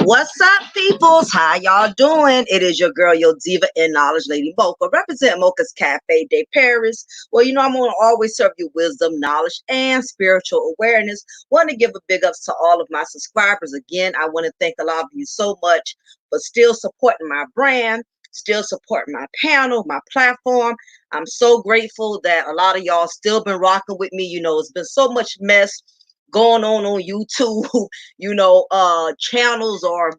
What's up, peoples? How y'all doing? It is your girl, your diva and knowledge lady, Mocha, represent Mocha's Cafe de Paris. Well, you know, I'm going to always serve you wisdom, knowledge, and spiritual awareness. Want to give a big ups to all of my subscribers. Again, I want to thank a lot of you so much for still supporting my brand, still supporting my panel, my platform. I'm so grateful that a lot of y'all still been rocking with me. You know, it's been so much mess going on YouTube. You know, channels are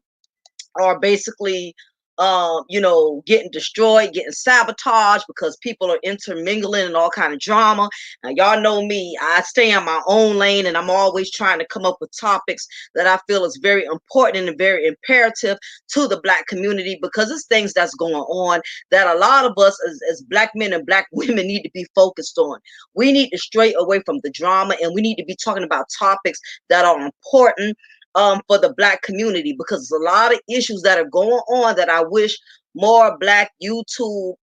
basically you know, getting destroyed, getting sabotaged because people are intermingling and all kind of drama. Now y'all know me, I stay in my own lane, and I'm always trying to come up with topics that I feel is very important and very imperative to the Black community, because it's things that's going on that a lot of us as Black men and Black women need to be focused on. We need to stray away from the drama, and we need to be talking about topics that are important for the Black community, because there's a lot of issues that are going on that I wish more Black YouTube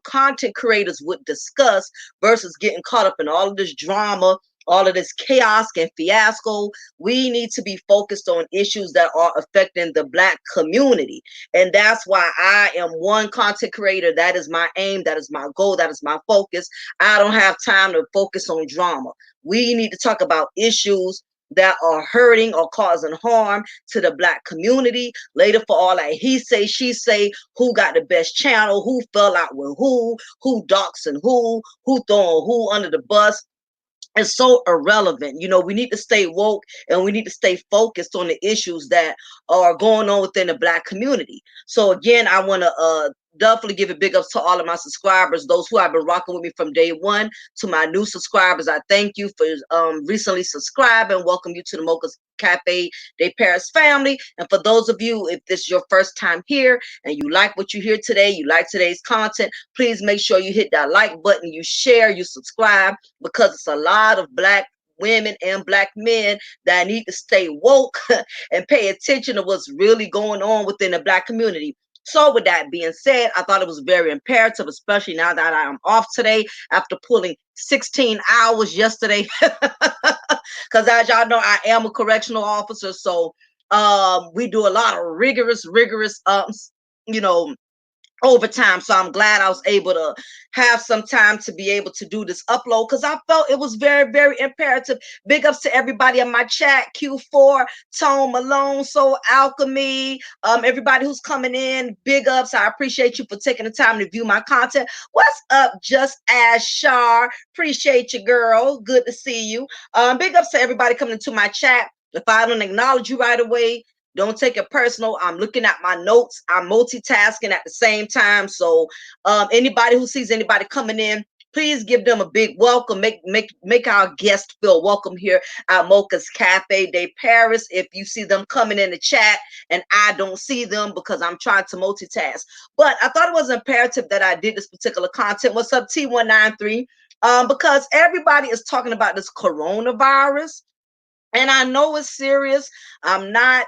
content creators would discuss, versus getting caught up in all of this drama, all of this chaos and fiasco. We need to be focused on issues that are affecting the Black community. And that's why I am one content creator. That is my aim. That is my goal. That is my focus. I don't have time to focus on drama. We need to talk about issues that are hurting or causing harm to the Black community. Later, for all that he say, she say, who got the best channel, who fell out with who doxing who throwing who under the bus. It's so irrelevant. You know, we need to stay woke, and we need to stay focused on the issues that are going on within the Black community. So again, I want to definitely give a big ups to all of my subscribers, those who have been rocking with me from day one. To my new subscribers, I thank you for recently subscribing. Welcome you to the Mocha's Cafe de Paris family. And for those of you, if this is your first time here and you like what you hear today, you like today's content, please make sure you hit that like button, you share, you subscribe, because it's a lot of Black women and Black men that need to stay woke and pay attention to what's really going on within the Black community. So with that being said, I thought it was very imperative, especially now that I am off today after pulling 16 hours yesterday. Because as y'all know, I am a correctional officer. So we do a lot of rigorous, you know, overtime. So I'm glad I was able to have some time to be able to do this upload, because I felt it was very, very imperative. Big ups to everybody in my chat, Q4, Tone Malone, Soul Alchemy, everybody who's coming in, big ups. I appreciate you for taking the time to view my content. What's up, Just As Shar? Appreciate you, girl. Good to see you. Big ups to everybody coming into my chat. If I don't acknowledge you right away, Don't take it personal. I'm looking at my notes. I'm multitasking at the same time. So anybody who sees anybody coming in, please give them a big welcome. Make our guests feel welcome here at Mocha's Cafe de Paris. If you see them coming in the chat and I don't see them because I'm trying to multitask. But I thought it was imperative that I did this particular content. What's up, T193? Because everybody is talking about this coronavirus. And I know it's serious. I'm not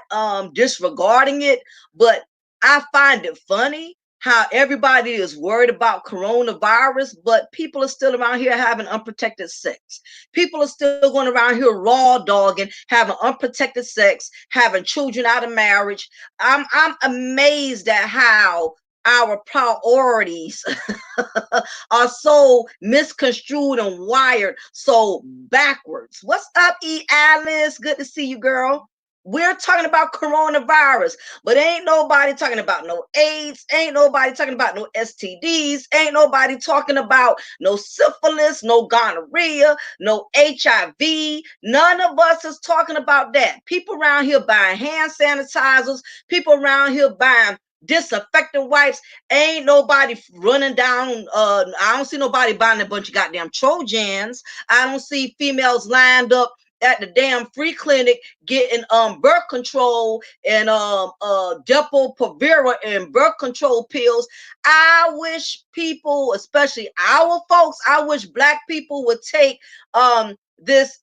disregarding it, but I find it funny how everybody is worried about coronavirus, but people are still around here having unprotected sex. People are still going around here raw dogging, having unprotected sex, having children out of marriage. I'm amazed at how our priorities are so misconstrued and wired so backwards. What's up, E. Alice? Good to see you, girl. We're talking about coronavirus, but ain't nobody talking about no AIDS, ain't nobody talking about no STDs, ain't nobody talking about no syphilis, no gonorrhea, no HIV. None of us is talking about that. People around here buying hand sanitizers, people around here buying disinfectant wipes. Ain't nobody running down. I don't see nobody buying a bunch of goddamn Trojans. I don't see females lined up at the damn free clinic getting birth control and Depo-Provera and birth control pills. I wish people, especially our folks, I wish black people would take this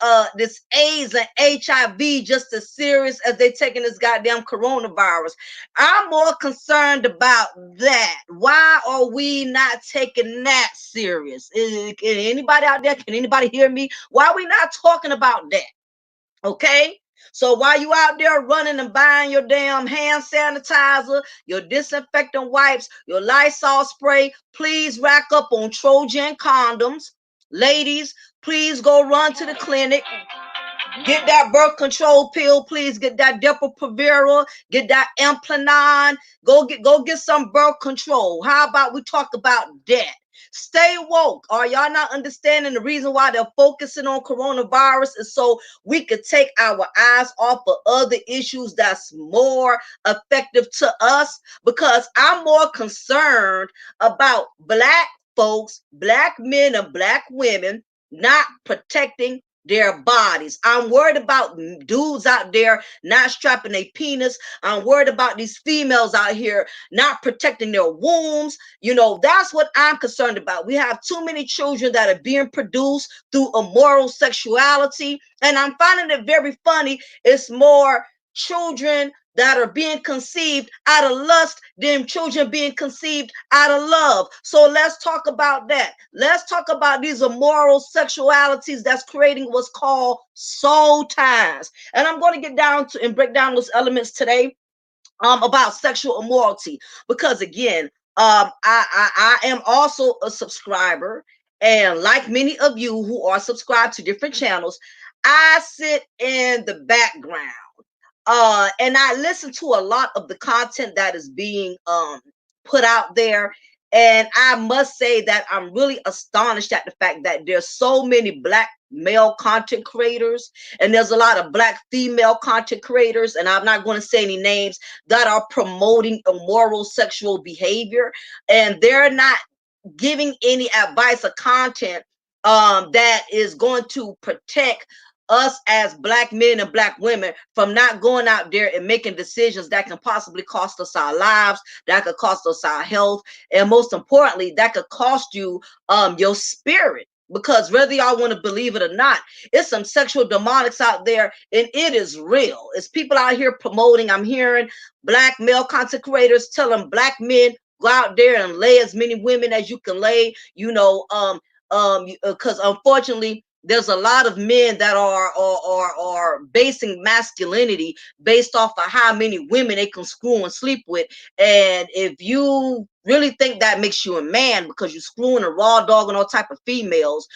AIDS and HIV just as serious as they taking this goddamn coronavirus. I'm more concerned about that. Why are we not taking that serious? Can anybody out there, can anybody hear me? Why are we not talking about that? Okay? So while you out there running and buying your damn hand sanitizer, your disinfectant wipes, your Lysol spray, please rack up on Trojan condoms. Ladies, please go run to the clinic. Get that birth control pill, please. Get that Depo-Provera. Get that Implanon. Go get some birth control. How about we talk about that? Stay woke. Are y'all not understanding the reason why they're focusing on coronavirus is so we could take our eyes off of other issues that's more effective to us? Because I'm more concerned about black folks, black men and black women not protecting their bodies. I'm worried about dudes out there not strapping their penis. I'm worried about these females out here not protecting their wombs. You know, that's what I'm concerned about. We have too many children that are being produced through immoral sexuality. And I'm finding it very funny. It's more children that are being conceived out of lust than children being conceived out of love. So let's talk about that. Let's talk about these immoral sexualities that's creating what's called soul ties. And I'm going to get down to and break down those elements today about sexual immorality, because again, I am also a subscriber, and like many of you who are subscribed to different channels, I sit in the background and I listen to a lot of the content that is being put out there. And I must say that I'm really astonished at the fact that there's so many black male content creators and there's a lot of black female content creators, and I'm not going to say any names, that are promoting immoral sexual behavior, and they're not giving any advice or content that is going to protect us as black men and black women from not going out there and making decisions that can possibly cost us our lives, that could cost us our health, and most importantly, that could cost you your spirit. Because whether y'all want to believe it or not, it's some sexual demonics out there, and it is real. It's people out here promoting. I'm hearing black male content creators telling black men, go out there and lay as many women as you can lay, you know, because unfortunately there's a lot of men that are basing masculinity based off of how many women they can screw and sleep with. And if you really think that makes you a man because you're screwing a raw dog and all type of females,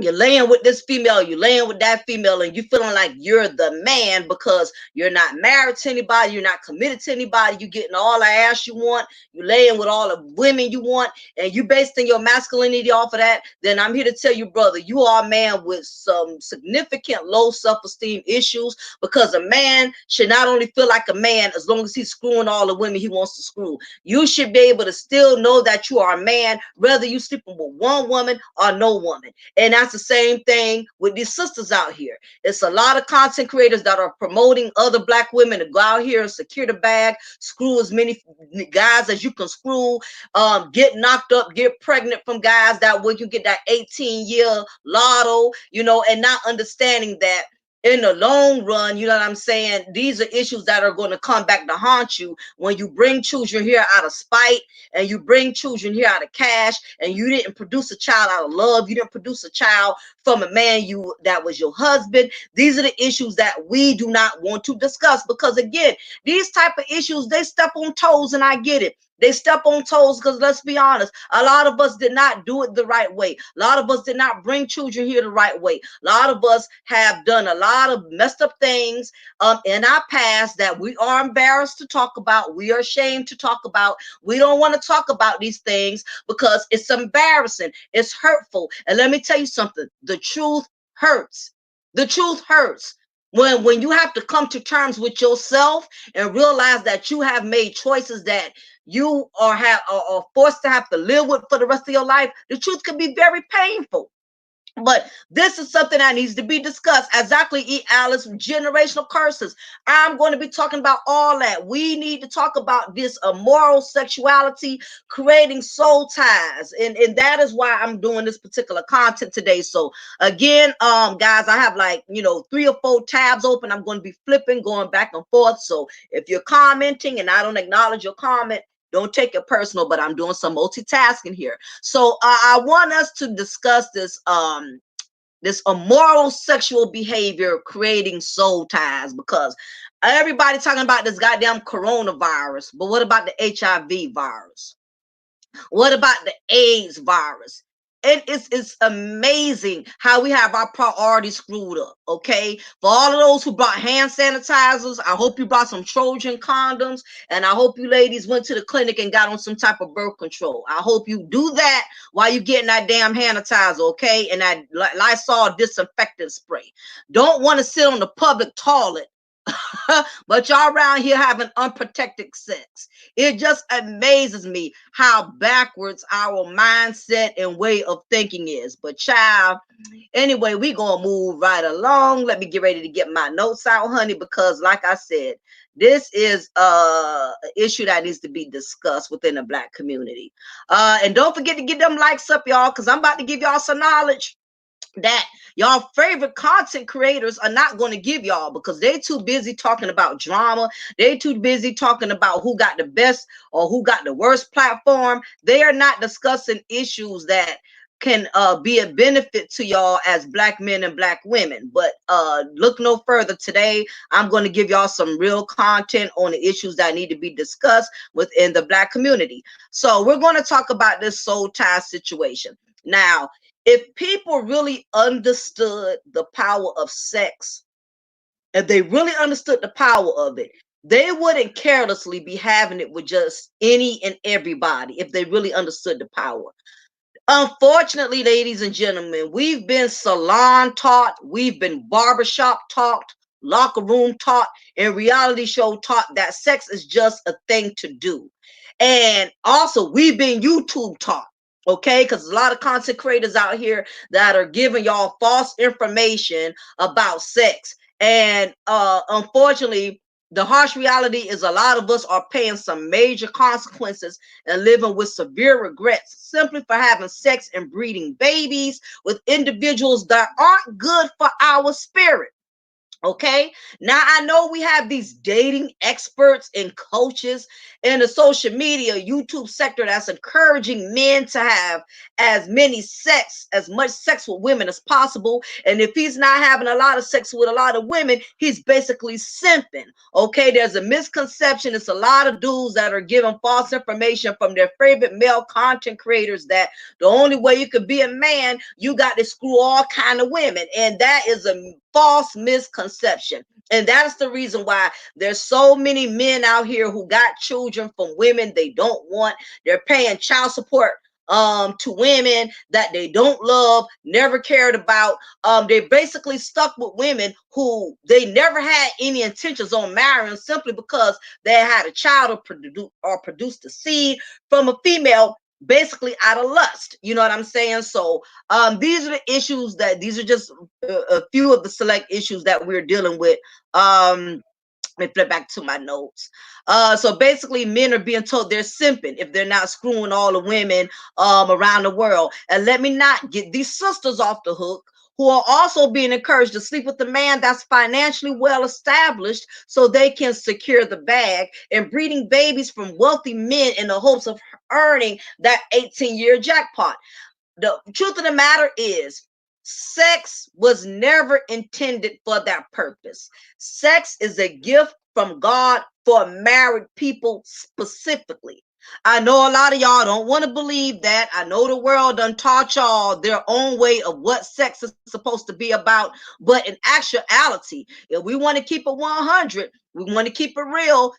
you're laying with this female, you're laying with that female, and you feeling like you're the man because you're not married to anybody, you're not committed to anybody, you getting all the ass you want, you laying with all the women you want, and you basing your masculinity off of that, then I'm here to tell you, brother, you are a man with some significant low self-esteem issues, because a man should not only feel like a man as long as he's screwing all the women he wants to screw. You should be able to still know that you are a man, whether you sleeping with one woman or no woman. And that's the same thing with these sisters out here. It's a lot of content creators that are promoting other black women to go out here and secure the bag, screw as many guys as you can screw, get knocked up, get pregnant from guys, that way you get that 18-year lotto, and not understanding that in the long run, you know what I'm saying, these are issues that are going to come back to haunt you when you bring children here out of spite, and you bring children here out of cash, and you didn't produce a child out of love, you didn't produce a child from a man that was your husband. These are the issues that we do not want to discuss, because again, these type of issues, they step on toes, and I get it. They step on toes because, let's be honest, a lot of us did not do it the right way. A lot of us did not bring children here the right way. A lot of us have done a lot of messed up things in our past that we are embarrassed to talk about. We are ashamed to talk about. We don't want to talk about these things because it's embarrassing. It's hurtful. And let me tell you something. The truth hurts. The truth hurts. When you have to come to terms with yourself and realize that you have made choices that you are forced to have to live with for the rest of your life, the truth can be very painful. But this is something that needs to be discussed. Exactly, E. Alice, generational curses. I'm going to be talking about all that. We need to talk about this immoral sexuality, creating soul ties. And that is why I'm doing this particular content today. So again, guys, I have like, 3 or 4 tabs open. I'm going to be flipping, going back and forth. So if you're commenting and I don't acknowledge your comment, don't take it personal, but I'm doing some multitasking here. So I want us to discuss this immoral sexual behavior creating soul ties, because everybody talking about this goddamn coronavirus, but what about the HIV virus? What about the AIDS virus? It's amazing how we have our priorities screwed up, okay? For all of those who brought hand sanitizers, I hope you brought some Trojan condoms, and I hope you ladies went to the clinic and got on some type of birth control. I hope you do that while you getting that damn hand sanitizer, okay? And that Lysol disinfectant spray. Don't want to sit on the public toilet but y'all around here having unprotected sex. It just amazes me how backwards our mindset and way of thinking is. But child, anyway, we gonna move right along. Let me get ready to get my notes out, honey, because like I said, this is an issue that needs to be discussed within the black community. And don't forget to get them likes up, y'all, because I'm about to give y'all some knowledge that y'all favorite content creators are not going to give y'all, because they too busy talking about drama. They too busy talking about who got the best or who got the worst platform. They are not discussing issues that can be a benefit to y'all as black men and black women. But look no further. Today I'm going to give y'all some real content on the issues that need to be discussed within the black community. So we're going to talk about this soul tie situation. Now, if people really understood the power of sex, if they really understood the power of it, they wouldn't carelessly be having it with just any and everybody if they really understood the power. Unfortunately, ladies and gentlemen, we've been salon taught, we've been barbershop taught, locker room taught, and reality show taught that sex is just a thing to do. And also, we've been YouTube taught, okay? Because there's a lot of content creators out here that are giving y'all false information about sex. And unfortunately, the harsh reality is a lot of us are paying some major consequences and living with severe regrets simply for having sex and breeding babies with individuals that aren't good for our spirit. Okay. Now I know we have these dating experts and coaches in the social media, YouTube sector that's encouraging men to have as much sex with women as possible. And if he's not having a lot of sex with a lot of women, he's basically simping. Okay. There's a misconception. It's a lot of dudes that are giving false information from their favorite male content creators that the only way you could be a man, you got to screw all kind of women. And that is a false misconception. And that's the reason why there's so many men out here who got children from women they don't want. They're paying child support to women that they don't love, never cared about. They're basically stuck with women who they never had any intentions on marrying simply because they had a child or produced a seed from a female, basically out of lust. You know what I'm saying? So these are the issues these are just a few of the select issues that we're dealing with. Let me flip back to my notes. So basically, men are being told they're simping if they're not screwing all the women around the world. And let me not get these sisters off the hook who are also being encouraged to sleep with a man that's financially well established so they can secure the bag and breeding babies from wealthy men in the hopes of earning that 18-year jackpot. The truth of the matter is, sex was never intended for that purpose. Sex is a gift from God for married people specifically. I know a lot of y'all don't want to believe that. I know the world done taught y'all their own way of what sex is supposed to be about. But in actuality, if we want to keep it 100, we want to keep it real,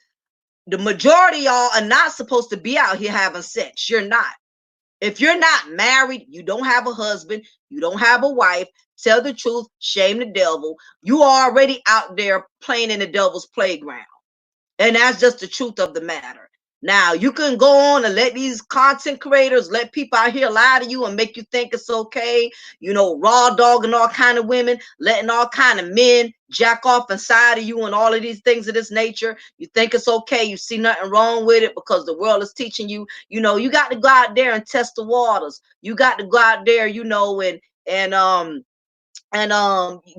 the majority of y'all are not supposed to be out here having sex. You're not. If you're not married, you don't have a husband, you don't have a wife, tell the truth, shame the devil. You are already out there playing in the devil's playground. And that's just the truth of the matter. Now, you can go on and let these content creators, let people out here lie to you and make you think it's okay. You know, raw dog and all kind of women, letting all kind of men jack off inside of you and all of these things of this nature. You think it's okay. You see nothing wrong with it because the world is teaching you, you got to go out there and test the waters. You got to go out there, and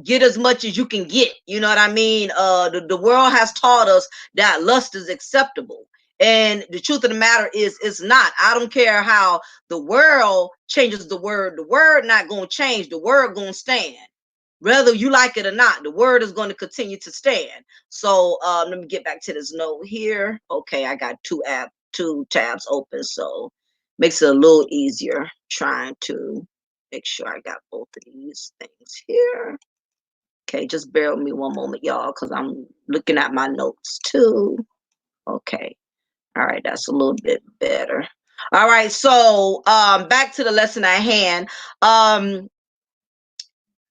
get as much as you can get. You know what I mean? The world has taught us that lust is acceptable, and the truth of the matter is it's not. I don't care how the world changes the word not going to change. The word going to stand whether you like it or not. The word is going to continue to stand. So let me get back to this note here. Okay, I got two tabs open, so makes it a little easier trying to make sure I got both of these things here. Okay, just bear with me one moment, y'all, because I'm looking at my notes too. Okay. All right, that's a little bit better. All right, so back to the lesson at hand.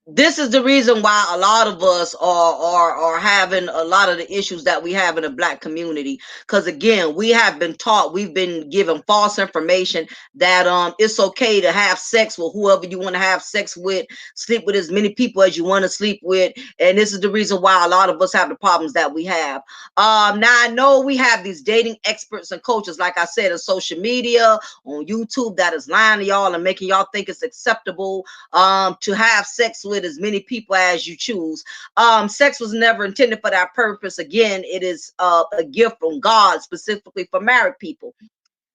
This is the reason why a lot of us are having a lot of the issues that we have in the black community. Because again, we have been taught, we've been given false information that it's okay to have sex with whoever you want to have sex with, sleep with as many people as you want to sleep with. And this is the reason why a lot of us have the problems that we have. Now I know we have these dating experts and coaches, like I said, in social media, on YouTube, that is lying to y'all and making y'all think it's acceptable to have sex with as many people as you choose. Sex was never intended for that purpose. Again, it is a gift from God specifically for married people.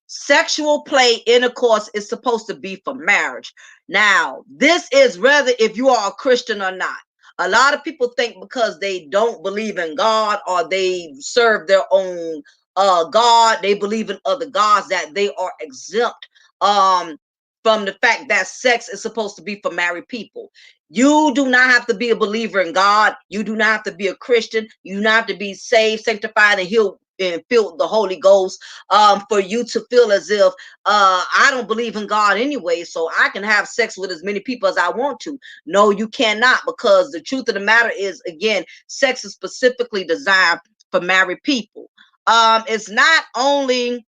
Sexual play, intercourse is supposed to be for marriage. Now, this is whether if you are a Christian or not. A lot of people think because they don't believe in God or they serve their own God, they believe in other gods, that they are exempt um, from the fact that sex is supposed to be for married people. You do not have to be a believer in God. You do not have to be a Christian. You do not have to be saved, sanctified, and healed and filled with the Holy Ghost for you to feel as if I don't believe in God anyway, so I can have sex with as many people as I want to. No, you cannot, because the truth of the matter is, again, sex is specifically designed for married people. It's not only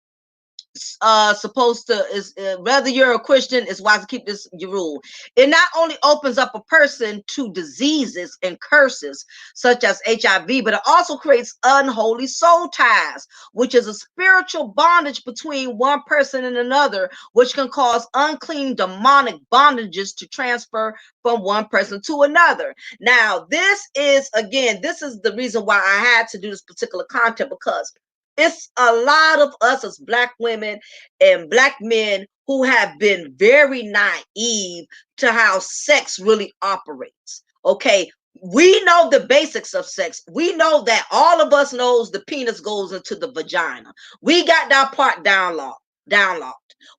supposed to is whether you're a Christian, it's wise to keep this your rule. It not only opens up a person to diseases and curses such as HIV, but it also creates unholy soul ties, which is a spiritual bondage between one person and another, which can cause unclean demonic bondages to transfer from one person to another. Now, this is the reason why I had to do this particular content, because it's a lot of us as Black women and Black men who have been very naive to how sex really operates. Okay, we know the basics of sex. We know that all of us knows the penis goes into the vagina. We got that part downlocked.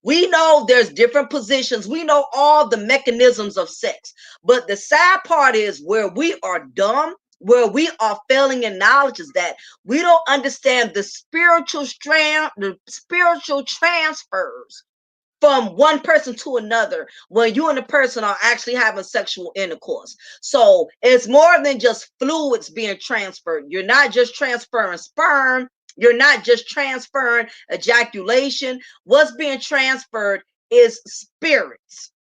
We know there's different positions. We know all the mechanisms of sex. But the sad part is where we are dumb, where we are failing in knowledge, is that we don't understand the spiritual transfers from one person to another when you and the person are actually having sexual intercourse. So it's more than just fluids being transferred. You're not just transferring sperm. You're not just transferring ejaculation. What's being transferred is spirits.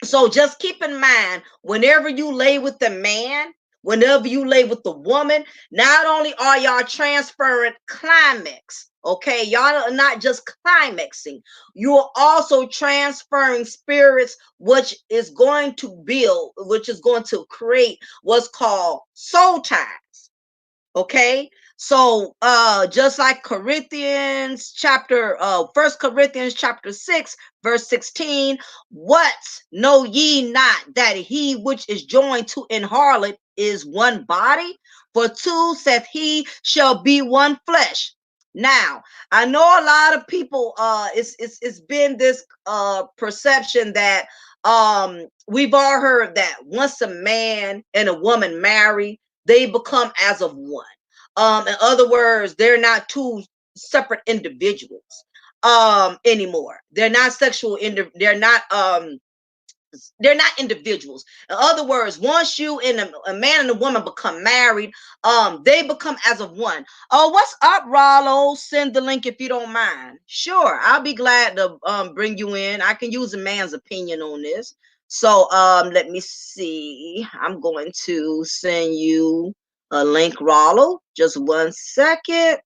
So just keep in mind, whenever you lay with the man, whenever you lay with the woman, not only are y'all transferring climax, okay, y'all are not just climaxing, you are also transferring spirits, which is going to build, which is going to create what's called soul ties. Okay, so just like First Corinthians chapter 6 verse 16, what know ye not that he which is joined to an harlot is one body? For two, saith he, shall be one flesh. Now, I know a lot of people, it's been this perception that we've all heard that once a man and a woman marry, they become as of one. In other words, they're not two separate individuals anymore. They're not individuals. In other words, once you and a man and a woman become married, they become as of one. Oh, what's up, Rollo? Send the link if you don't mind. Sure, I'll be glad to bring you in. I can use a man's opinion on this. So let me see. I'm going to send you a link, Rollo. Just 1 second,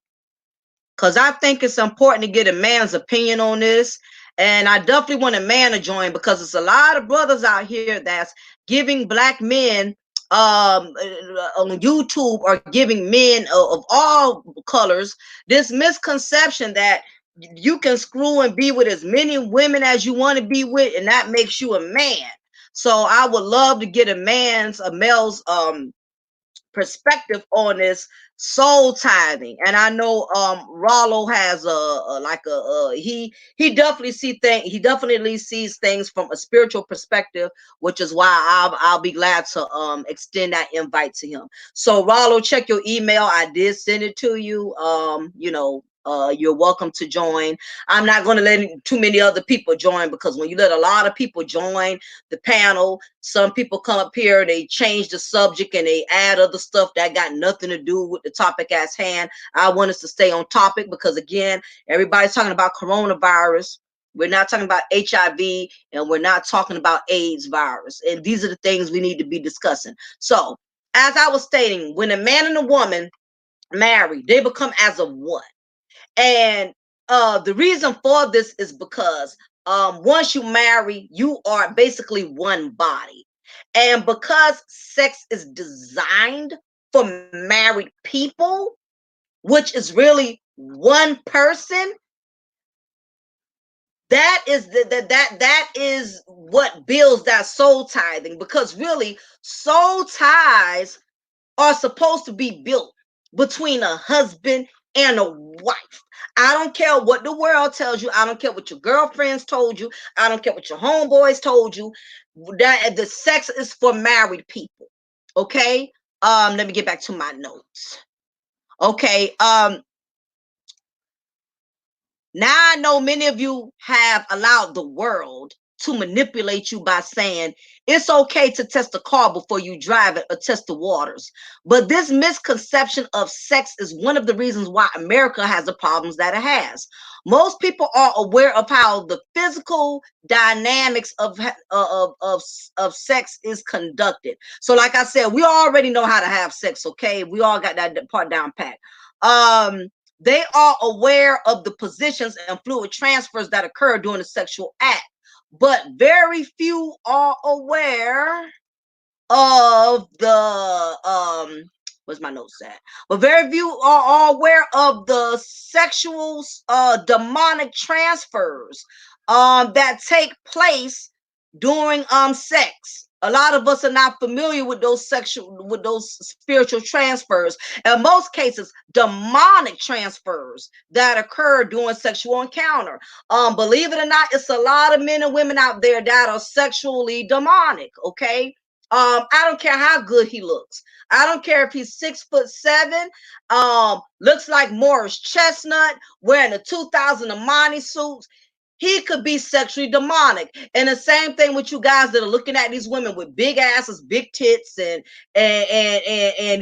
because I think it's important to get a man's opinion on this. And I definitely want a man to join, because there's a lot of brothers out here that's giving Black men on YouTube, or giving men of all colors this misconception that you can screw and be with as many women as you want to be with, and that makes you a man. So I would love to get a male's perspective on this soul tithing. And I know Rollo has he definitely sees things from a spiritual perspective, which is why I'll be glad to extend that invite to him. So Rollo, check your email. I did send it to you. You're welcome to join. I'm not going to let too many other people join, because when you let a lot of people join the panel, some people come up here, they change the subject and they add other stuff that got nothing to do with the topic at hand. I want us to stay on topic, because again, everybody's talking about coronavirus. We're not talking about HIV, and we're not talking about AIDS virus. And these are the things we need to be discussing. So as I was stating, when a man and a woman marry, they become as of one. And the reason for this is because once you marry, you are basically one body. And because sex is designed for married people, which is really one person, that is what builds that soul tithing. Because really, soul ties are supposed to be built between a husband and a wife. I don't care what the world tells you. I don't care what your girlfriends told you. I don't care what your homeboys told you. That the sex is for married people. Okay. Let me get back to my notes. Okay. Now I know many of you have allowed the world to manipulate you by saying it's okay to test a car before you drive it or test the waters. But this misconception of sex is one of the reasons why America has the problems that it has. Most people are aware of how the physical dynamics of sex is conducted. So, like I said, we already know how to have sex. Okay, we all got that part down pat. They are aware of the positions and fluid transfers that occur during the sexual act, but very few are aware of the where's my notes at? But very few are aware of the sexual demonic transfers that take place during sex. A lot of us are not familiar with those spiritual transfers. In most cases, demonic transfers that occur during sexual encounter. Believe it or not, it's a lot of men and women out there that are sexually demonic. Okay. I don't care how good he looks. I don't care if he's 6'7", looks like Morris Chestnut, wearing a 2000 Armani suits. He could be sexually demonic. And the same thing with you guys that are looking at these women with big asses, big tits, and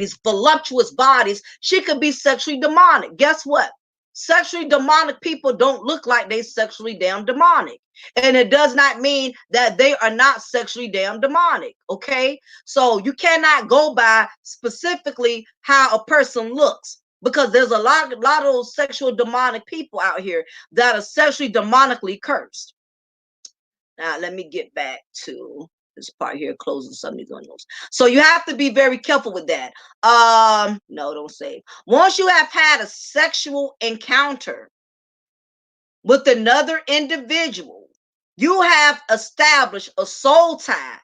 these voluptuous bodies. She could be sexually demonic. Guess what? Sexually demonic people don't look like they sexually damn demonic. And it does not mean that they are not sexually damn demonic. Okay. So you cannot go by specifically how a person looks, because there's a lot of those sexual demonic people out here that are sexually demonically cursed. Now, let me get back to this part here, closing some of these windows. So you have to be very careful with that. No, don't say. Once you have had a sexual encounter with another individual, you have established a soul tie.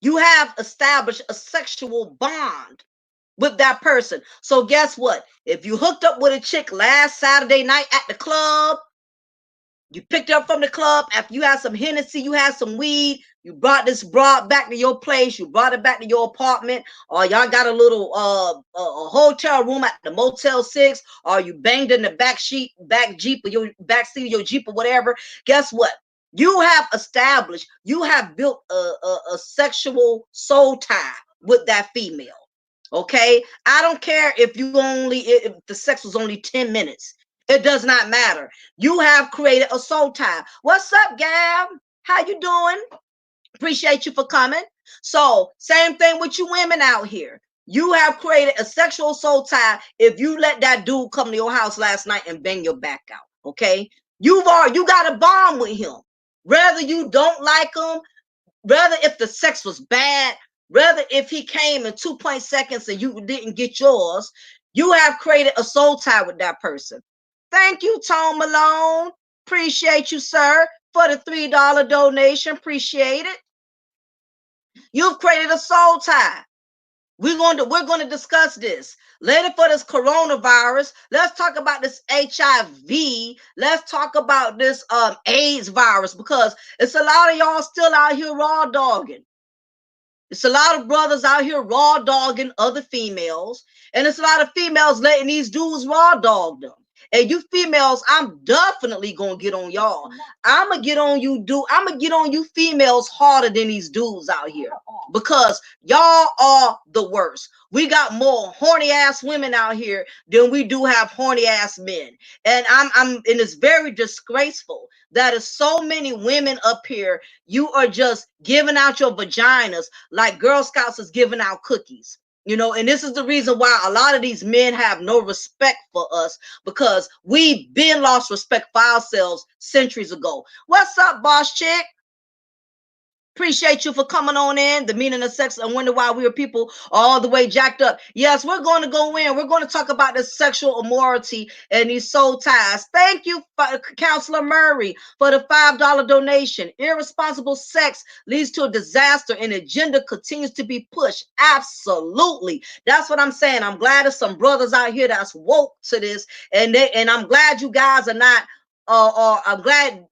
You have established a sexual bond with that person. So guess what? If you hooked up with a chick last Saturday night at the club, you picked her up from the club after you had some Hennessy, you had some weed, you brought this broad back to your place, you brought it back to your apartment, or y'all got a little a hotel room at the Motel 6, or you banged in the back Jeep or your back seat of your Jeep or whatever. Guess what? You have established, you have built a sexual soul tie with that female. Okay, I don't care if if the sex was only 10 minutes. It does not matter. You have created a soul tie. What's up, Gab? How you doing? Appreciate you for coming. So, same thing with you women out here. You have created a sexual soul tie if you let that dude come to your house last night and bang your back out. Okay, you got a bond with him. Whether you don't like him, rather if the sex was bad, rather if he came in 2 seconds and you didn't get yours, you have created a soul tie with that person. Thank you, Tone Malone. Appreciate you, sir, for the $3 donation. Appreciate it. You've created a soul tie. We're going to discuss this later for this coronavirus. Let's talk about this HIV. Let's talk about this AIDS virus, because it's a lot of y'all still out here raw dogging. It's a lot of brothers out here raw dogging other females, and it's a lot of females letting these dudes raw dog them. And you females, I'm definitely gonna get on y'all. I'm gonna get on you females harder than these dudes out here, because y'all are the worst. We got more horny ass women out here than we do have horny ass men. And and it's very disgraceful that is so many women up here. You are just giving out your vaginas like Girl Scouts is giving out cookies. And this is the reason why a lot of these men have no respect for us, because we've been lost respect for ourselves centuries ago. What's up, boss chick? Appreciate you for coming on in. The meaning of sex. I wonder why we are people all the way jacked up. Yes, we're going to go in. We're going to talk about this sexual immorality and these soul ties. Thank you, Counselor Murray, for the $5 donation. Irresponsible sex leads to a disaster, and agenda continues to be pushed. Absolutely. That's what I'm saying. I'm glad there's some brothers out here that's woke to this, and I'm glad you guys are not or I'm glad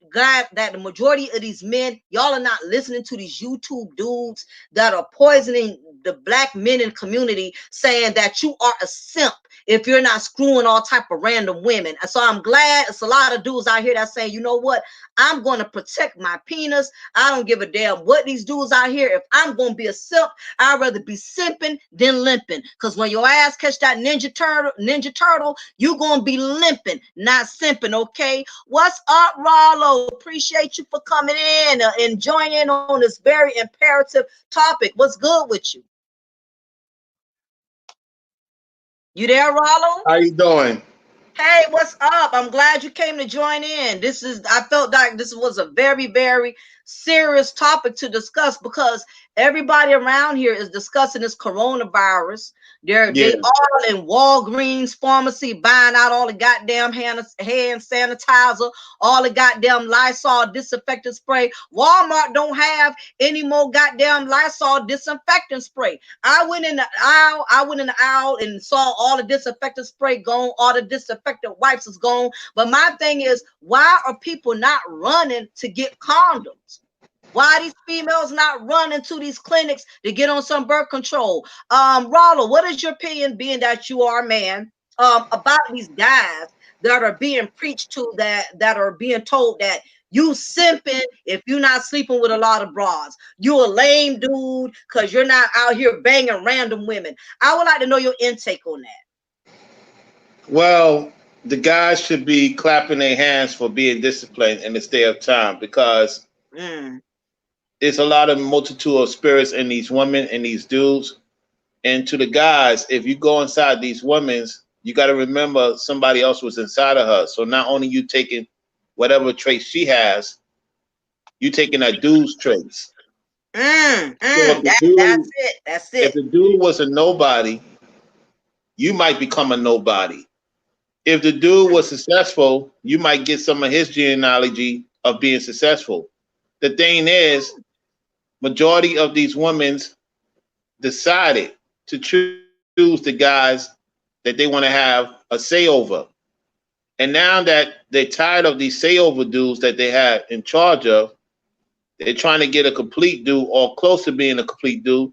that the majority of these men, y'all are not listening to these YouTube dudes that are poisoning the black men in the community, saying that you are a simp if you're not screwing all type of random women. And so I'm glad it's a lot of dudes out here that saying, you know what, I'm going to protect my penis. I don't give a damn what these dudes out here. If I'm going to be a simp, I'd rather be simping than limping. Because when your ass catch that ninja turtle, you going to be limping, not simping, okay? What's up, Rollo? Appreciate you for coming in and joining in on this very imperative topic. What's good with you? You there, Rollo? How you doing? Hey, what's up? I'm glad you came to join in. I felt like this was a very, very serious topic to discuss because everybody around here is discussing this coronavirus. They Yeah. all in Walgreens pharmacy buying out all the goddamn hand sanitizer, all the goddamn Lysol disinfectant spray. Walmart don't have any more goddamn Lysol disinfectant spray. I went in the aisle and saw all the disinfectant spray gone, all the disinfectant wipes is gone. But my thing is, why are people not running to get condoms? Why are these females not running to these clinics to get on some birth control? Rollo, what is your opinion, being that you are a man, about these guys that are being preached to, that are being told that you simping if you're not sleeping with a lot of bras? You a lame dude because you're not out here banging random women. I would like to know your intake on that. Well, the guys should be clapping their hands for being disciplined in this day of time because Mm, it's a lot of multitude of spirits in these women and these dudes. And to the guys, if you go inside these women's, you got to remember somebody else was inside of her. So not only you taking whatever traits she has, you taking that dude's traits. So if the that's dude, it. That's if it. the dude was a nobody, you might become a nobody. If the dude was successful, you might get some of his genealogy of being successful. The thing is, majority of these women decided to choose the guys that they want to have a say over. And now that they're tired of these say over dudes that they had in charge of, they're trying to get a complete dude or close to being a complete dude.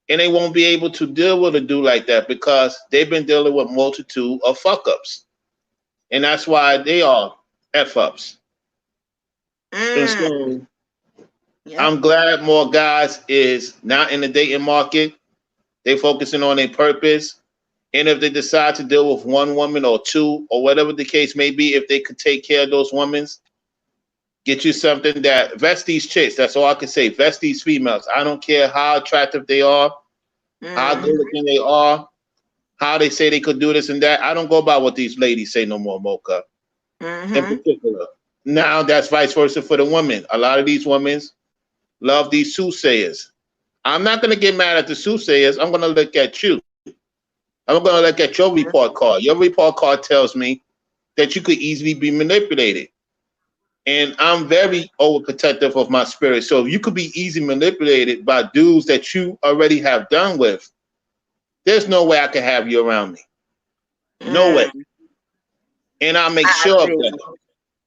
And they won't be able to deal with a dude like that because they've been dealing with multitude of fuck ups. And that's why they are F ups. And Mm, so yep. I'm glad more guys is not in the dating market. They focusing on their purpose. And if they decide to deal with one woman or two or whatever the case may be, if they could take care of those women, get you something that vest these chicks. That's all I can say. Vest these females. I don't care how attractive they are, how good Mm, looking they are, how they say they could do this and that. I don't go by what these ladies say no more, Mocha, in mm-hmm. particular. Now that's vice versa for the women. A lot of these women love these soothsayers. I'm not going to get mad at the soothsayers. I'm going to look at you. I'm going to look at your report card. Your report card tells me that you could easily be manipulated. And I'm very overprotective of my spirit. So if you could be easily manipulated by dudes that you already have done with, there's no way I can have you around me. No way. Mm, And I'll make I sure of agree. that.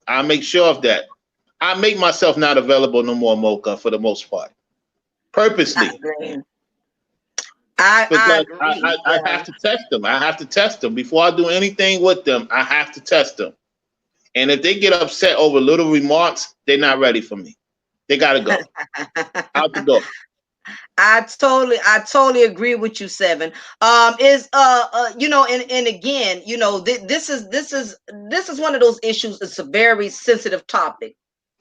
I'll make sure of that. I make myself not available no more, Mocha, for the most part. I Purposely. agree. I Because agree. I Yeah. have to test them. I have to test them. Before I do anything with them, I have to test them. And if they get upset over little remarks, they're not ready for me. They gotta go. Out the door. I totally agree with you, Seven. Is and again, this is one of those issues. It's a very sensitive topic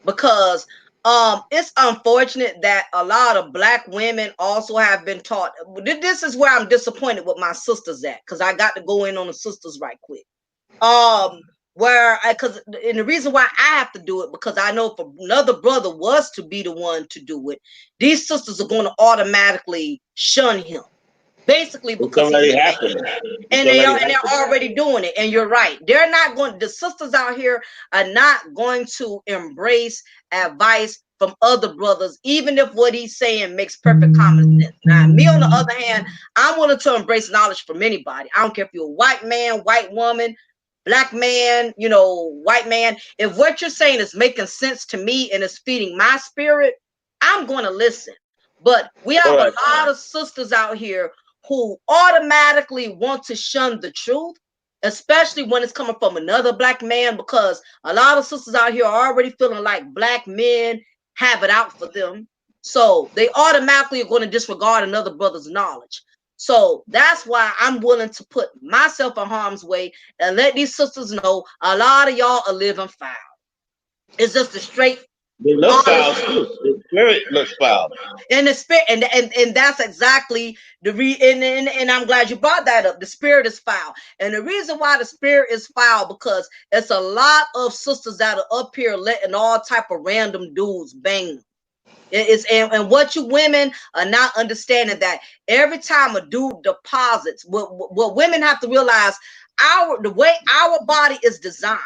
because it's unfortunate that a lot of black women also have been taught. This is where I'm disappointed with my sisters at, because I got to go in on the sisters right quick. um where I, because and the reason why I have to do it, because I know if another brother was to be the one to do it, these sisters are going to automatically shun him, basically It's because he already is a happening. man. It's And they are, already and they're happening. already doing it. And you're right, they're not going, the sisters out here are not going to embrace advice from other brothers, even if what he's saying makes perfect common sense. Now, me on the other hand, I'm willing to embrace knowledge from anybody. I don't care if you're a white man, white woman, black man, white man, if what you're saying is making sense to me and is feeding my spirit, I'm going to listen. But we have a lot of sisters out here who automatically want to shun the truth, especially when it's coming from another black man, because a lot of sisters out here are already feeling like black men have it out for them. So they automatically are going to disregard another brother's knowledge. So that's why I'm willing to put myself in harm's way and let these sisters know a lot of y'all are living foul. It's just a straight They look foul honest too. The spirit looks foul. and the spirit, and that's exactly the and I'm glad you brought that up. The spirit is foul, and the reason why the spirit is foul, because it's a lot of sisters that are up here letting all type of random dudes bang. And what you women are not understanding, that every time a dude deposits, what women have to realize, the way our body is designed,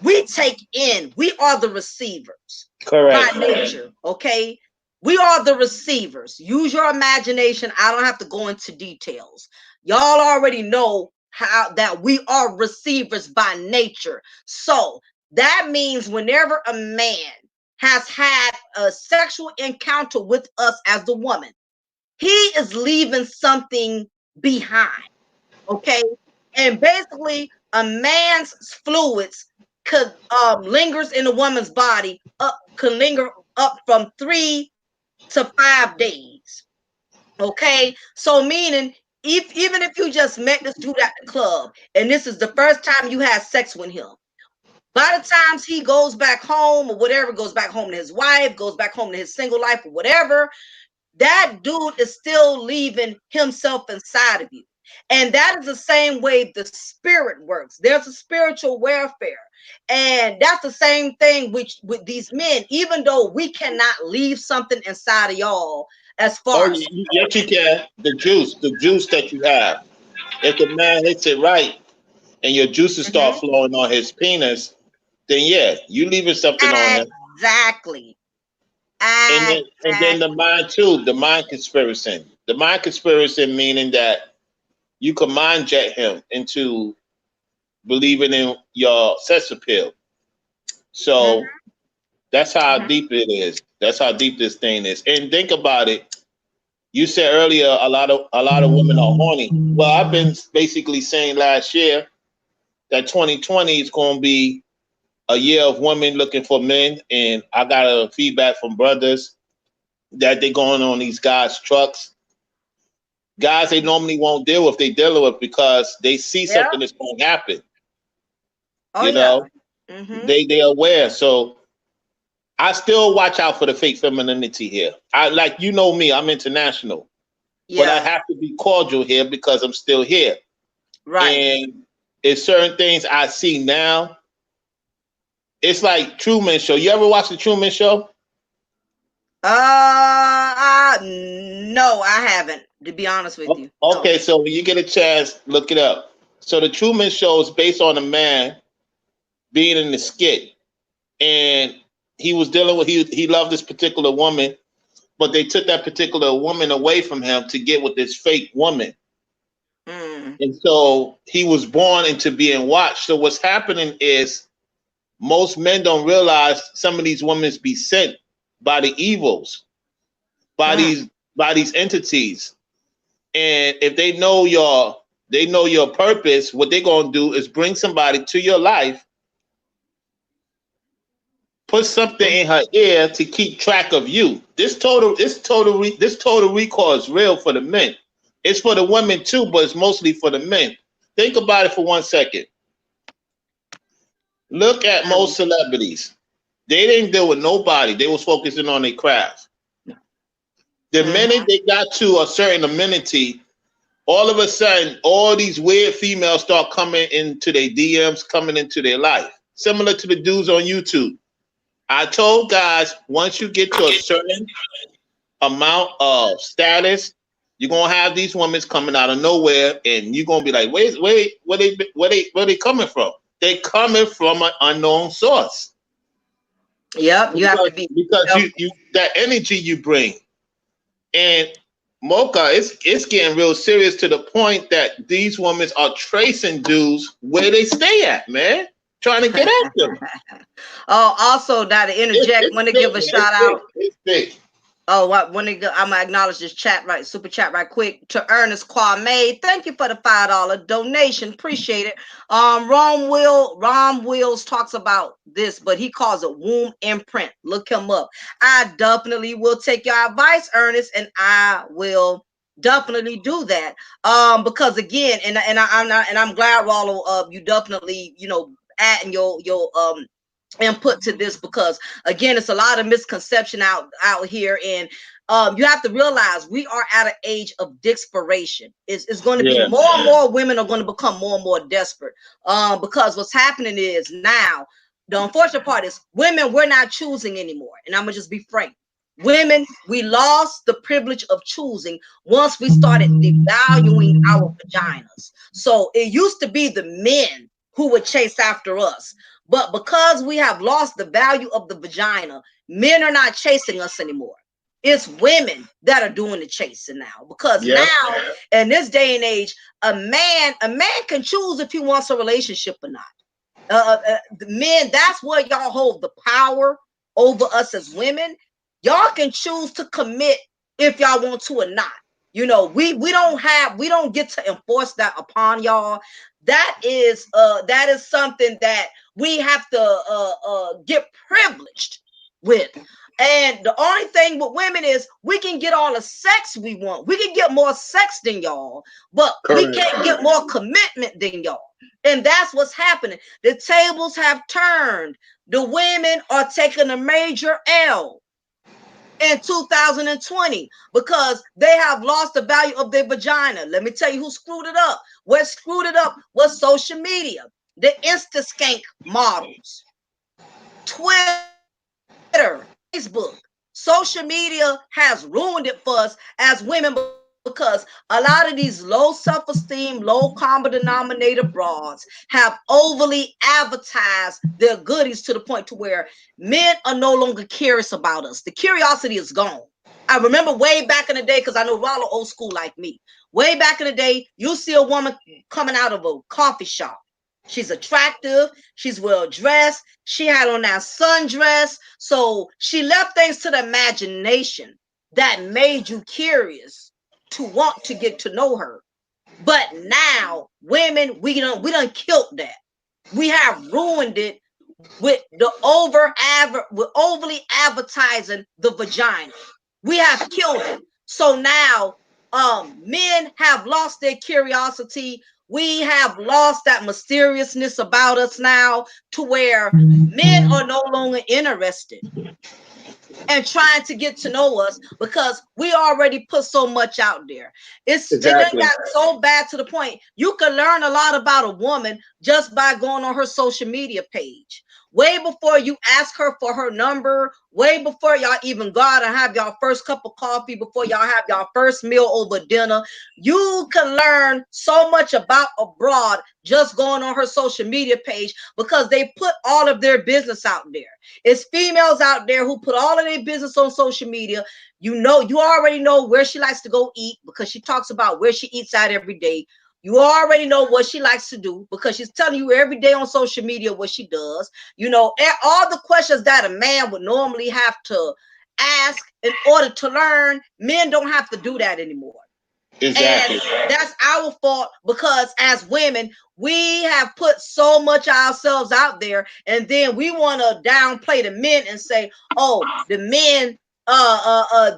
we take in, we are the receivers. Correct. By nature, okay? We are the receivers. Use your imagination. I don't have to go into details. Y'all already know how that we are receivers by nature. So that means whenever a man has had a sexual encounter with us as the woman, he is leaving something behind, okay? And basically, a man's fluids could lingers in a woman's body could linger up from 3 to 5 days. Okay, so meaning even if you just met this dude at the club and this is the first time you had sex with him, by the times he goes back home or whatever, goes back home to his wife, goes back home to his single life or whatever, that dude is still leaving himself inside of you. And that is the same way the spirit works. There's a spiritual warfare. And that's the same thing with these men, even though we cannot leave something inside of y'all as Oh, far as yes, you can. The juice that you have. If the man hits it right and your juices start flowing on his penis, then yeah, you leaving something on him. exactly. And then the mind too, the mind conspiracy. The mind conspiracy meaning that you can mind jet him into believing in your sex appeal. So that's how deep it is. That's how deep this thing is. And think about it. You said earlier a lot of women are horny. Well, I've been basically saying last year that 2020 is going to be a year of women looking for men, and I got a feedback from brothers that they're going on these guys' trucks. Guys they normally won't deal with, they deal with because they see something that's going to happen. Oh You yeah. know, they're aware. So I still watch out for the fake femininity here. I like me, I'm international, but I Yeah. have to be cordial here because I'm still here. Right. And it's certain things I see now. It's like Truman Show. You ever watch the Truman Show? No, I haven't, to be honest with you. Okay, No. so when you get a chance, look it up. So the Truman Show is based on a man being in the skit, and he was dealing with he loved this particular woman, but they took that particular woman away from him to get with this fake woman. And so he was born into being watched. So what's happening is most men don't realize some of these women be sent by the evils, by these entities. And if they know your purpose, what they're gonna do is bring somebody to your life, put something in her ear to keep track of you. This total recall is real for the men. It's for the women too, but it's mostly for the men. Think about it for 1 second. Look at most celebrities. They didn't deal with nobody. They was focusing on their craft. The minute they got to a certain amenity, all of a sudden, all these weird females start coming into their DMs, coming into their life. Similar to the dudes on YouTube. I told guys, once you get to a certain amount of status, you're gonna have these women coming out of nowhere, and you're gonna be like, wait, where they coming from? They coming from an unknown source. Yep, you have to be Because you that energy you bring, and Mocha, it's getting real serious to the point that these women are tracing dudes where they stay at, man, trying to get at them. Oh, also, now to interject, It's want to big, give a man. shout out. It's big. Oh, what when I'm gonna acknowledge this chat right, super chat right quick to Ernest Kwame. Thank you for the $5 donation. Appreciate it. Ron Wills talks about this, but he calls it womb imprint. Look him up. I definitely will take your advice, Ernest, and I will definitely do that. Because again, I'm glad, Rollo, you definitely, adding your input to this, because again, it's a lot of misconception out here, and you have to realize we are at an age of desperation. It's going to be Yeah. more and more women are going to become more and more desperate, because what's happening is now the unfortunate part is women, we're not choosing anymore, and I'm gonna just be frank. Women, we lost the privilege of choosing once we started devaluing our vaginas. So it used to be the men who would chase after us. But because we have lost the value of the vagina, men are not chasing us anymore. It's women that are doing the chasing now. Because Yeah. now, in this day and age, a man can choose if he wants a relationship or not. The men, that's where y'all hold the power over us as women. Y'all can choose to commit if y'all want to or not. We don't get to enforce that upon y'all. That is something that we have to get privileged with. And the only thing with women is we can get all the sex we want. We can get more sex than y'all, but we can't get more commitment than y'all. And that's what's happening. The tables have turned. The women are taking a major L in 2020 because they have lost the value of their vagina. Let me tell you who screwed it up. What screwed it up was social media, the Insta skank models, Twitter, Facebook. Social media has ruined it for us as women because a lot of these low self-esteem, low common denominator broads have overly advertised their goodies to the point to where men are no longer curious about us. The curiosity is gone. I remember way back in the day, because I know Rollo old school like me. Way back in the day, you see a woman coming out of a coffee shop. She's attractive. She's well dressed. She had on that sundress. So she left things to the imagination that made you curious to want to get to know her. But now, women, we done killed that. We have ruined it with the overly advertising the vagina. We have killed it. So now, men have lost their curiosity. We have lost that mysteriousness about us now, to where men are no longer interested and trying to get to know us because we already put so much out there. It done got so bad to the point you can learn a lot about a woman just by going on her social media page. Way before you ask her for her number, way before y'all even go out and have y'all first cup of coffee, before y'all have y'all first meal over dinner, you can learn so much about a broad just going on her social media page because they put all of their business out there. It's females out there who put all of their business on social media. You already know where she likes to go eat because she talks about where she eats out every day. You already know what she likes to do because she's telling you every day on social media what she does. All the questions that a man would normally have to ask in order to learn, men don't have to do that anymore. Exactly. And that's our fault because as women, we have put so much ourselves out there, and then we want to downplay the men and say, "Oh, the men,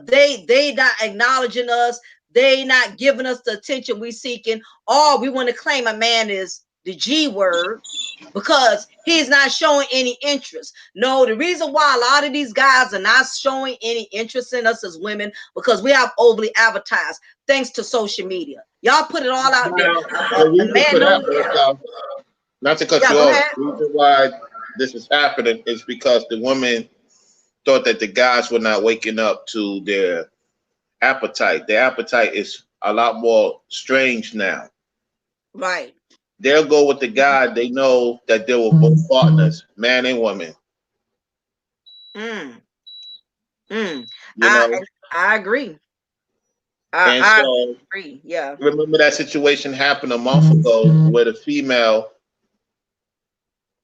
they not acknowledging us, they not giving us the attention we seeking, or we want to claim a man is the G word because he's not showing any interest." No, the reason why a lot of these guys are not showing any interest in us as women because we have overly advertised thanks to social media. Y'all put it all out there. The reason for that, not to cut you off, the reason why this is happening is because the women thought that the guys were not waking up to their appetite. Their appetite is a lot more strange now. Right. They'll go with the guy they know that they were both partners, man and woman. I agree. And I so agree. Yeah. remember that situation happened a month ago where the female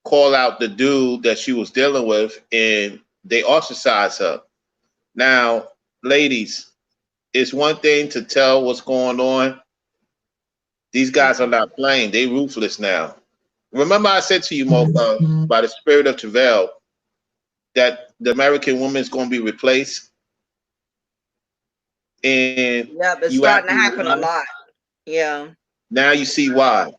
called out the dude that she was dealing with and they ostracized her. Now, ladies, it's one thing to tell what's going on. These guys are not playing. They ruthless now. Remember I said to you, Mocha, by the spirit of travail, that the American woman is going to be replaced, and Yep. It's you asked starting to me happen a why. lot. Yeah. Now you see why.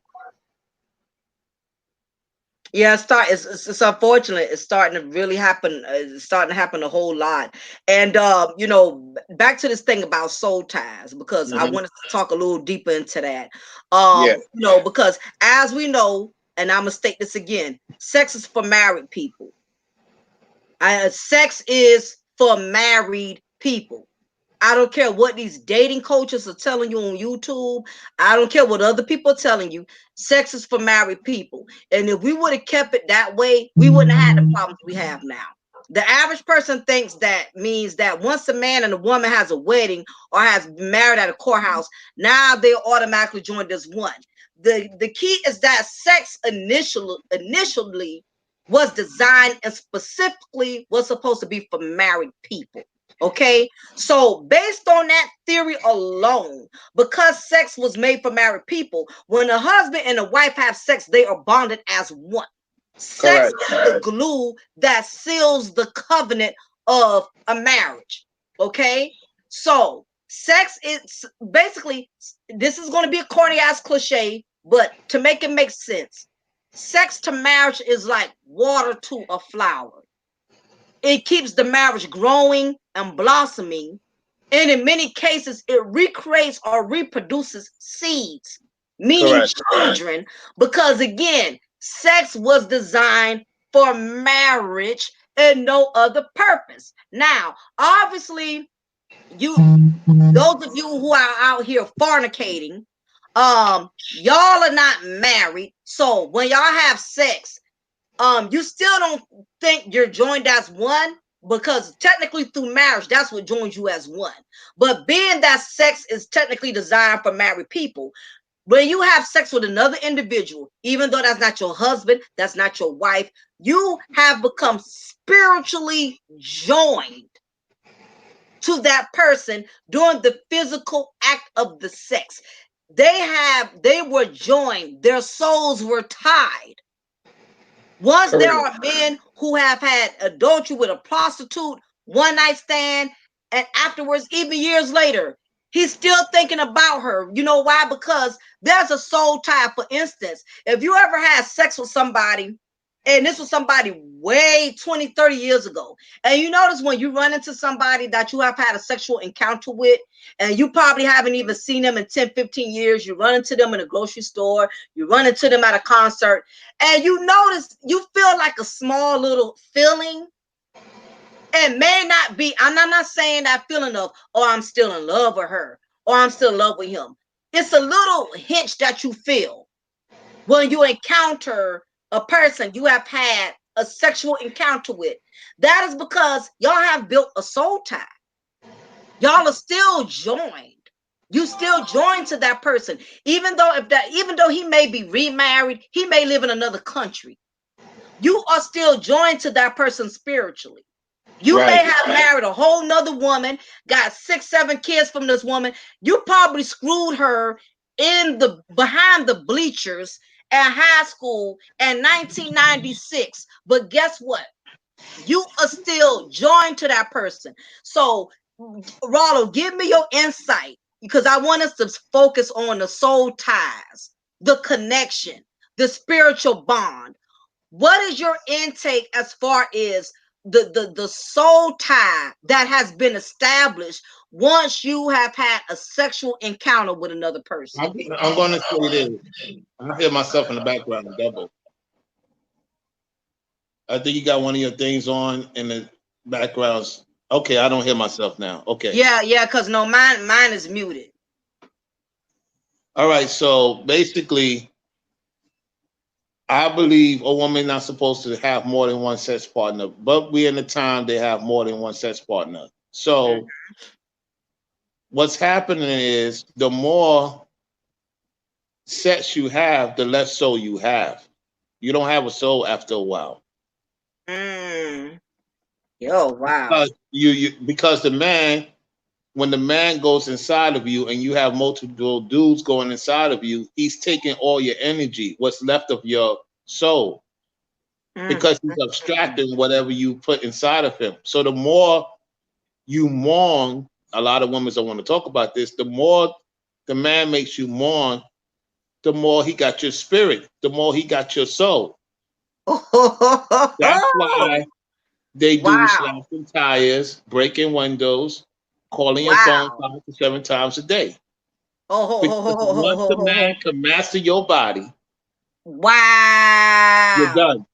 Yeah, it's unfortunate. It's starting to really happen. It's starting to happen a whole lot. And back to this thing about soul ties, because I Hmm. wanted to talk a little deeper into that. Yeah, Because as we know, and I'm gonna state this again, sex is for married people. Sex is for married people. I don't care what these dating coaches are telling you on YouTube. I don't care what other people are telling you. Sex is for married people. And if we would have kept it that way, we wouldn't have had the problems we have now. The average person thinks that means that once a man and a woman has a wedding or has been married at a courthouse, now they automatically joined as one. The key is that sex initially was designed and specifically was supposed to be for married people. Okay, so based on that theory alone, because sex was made for married people, when a husband and a wife have sex, they are bonded as one. Sex correct. is the glue that seals the covenant of a marriage. Okay, so sex is basically, this is going to be a corny ass cliche, but to make it make sense, sex to marriage is like water to a flower. It keeps the marriage growing and blossoming. And in many cases, it recreates or reproduces seeds, meaning Correct. children, because again, sex was designed for marriage and no other purpose. Now, obviously, those of you who are out here fornicating, y'all are not married. So when y'all have sex, you still don't think you're joined as one, because technically through marriage, that's what joins you as one. But being that sex is technically designed for married people, when you have sex with another individual, even though that's not your husband, that's not your wife, you have become spiritually joined to that person during the physical act of the sex. They were joined, their souls were tied. Once there Correct. are men who have had adultery with a prostitute, one night stand, and afterwards, even years later, he's still thinking about her. You know why? Because there's a soul tie. For instance, if you ever had sex with somebody, and this was somebody way 20, 30 years ago, and you notice when you run into somebody that you have had a sexual encounter with, and you probably haven't even seen them in 10, 15 years, you run into them in a grocery store, you run into them at a concert, and you notice you feel like a small little feeling. It may not be, I'm not saying that feeling of, oh, I'm still in love with her or I'm still in love with him. It's a little hinge that you feel when you encounter a person you have had a sexual encounter with. That is because y'all have built a soul tie. Y'all are still joined. You still joined to that person, even though he may be remarried, he may live in another country. You are still joined to that person spiritually. You may Right. have married a whole nother woman, got 6, 7 kids from this woman. You probably screwed her in the behind the bleachers at high school in 1996. But guess what? You are still joined to that person. So, Rollo, give me your insight, because I want us to focus on the soul ties, the connection, the spiritual bond. What is your intake as far as the soul tie that has been established once you have had a sexual encounter with another person? I'm going to say this. I hear myself in the background double. I think you got one of your things on in the backgrounds. Okay, I don't hear myself now. Okay. Yeah, because no, mine is muted. All right. So basically, I believe a woman not supposed to have more than one sex partner, but we in the time they have more than one sex partner. Mm. So what's happening is the more sex you have, the less soul you have. You don't have a soul after a while. Mm. Yo, wow. Because the man, when the man goes inside of you and you have multiple dudes going inside of you, he's taking all your energy, what's left of your soul, Mm. because he's abstracting whatever you put inside of him. So the more you mourn, a lot of women don't want to talk about this, the more the man makes you mourn, the more he got your spirit, the more he got your soul. That's Oh, why they do wow. slashing tires, breaking windows, calling your phone Wow. 5 to 7 times a day. Because once the man Oh, can master your body, you're wow. done.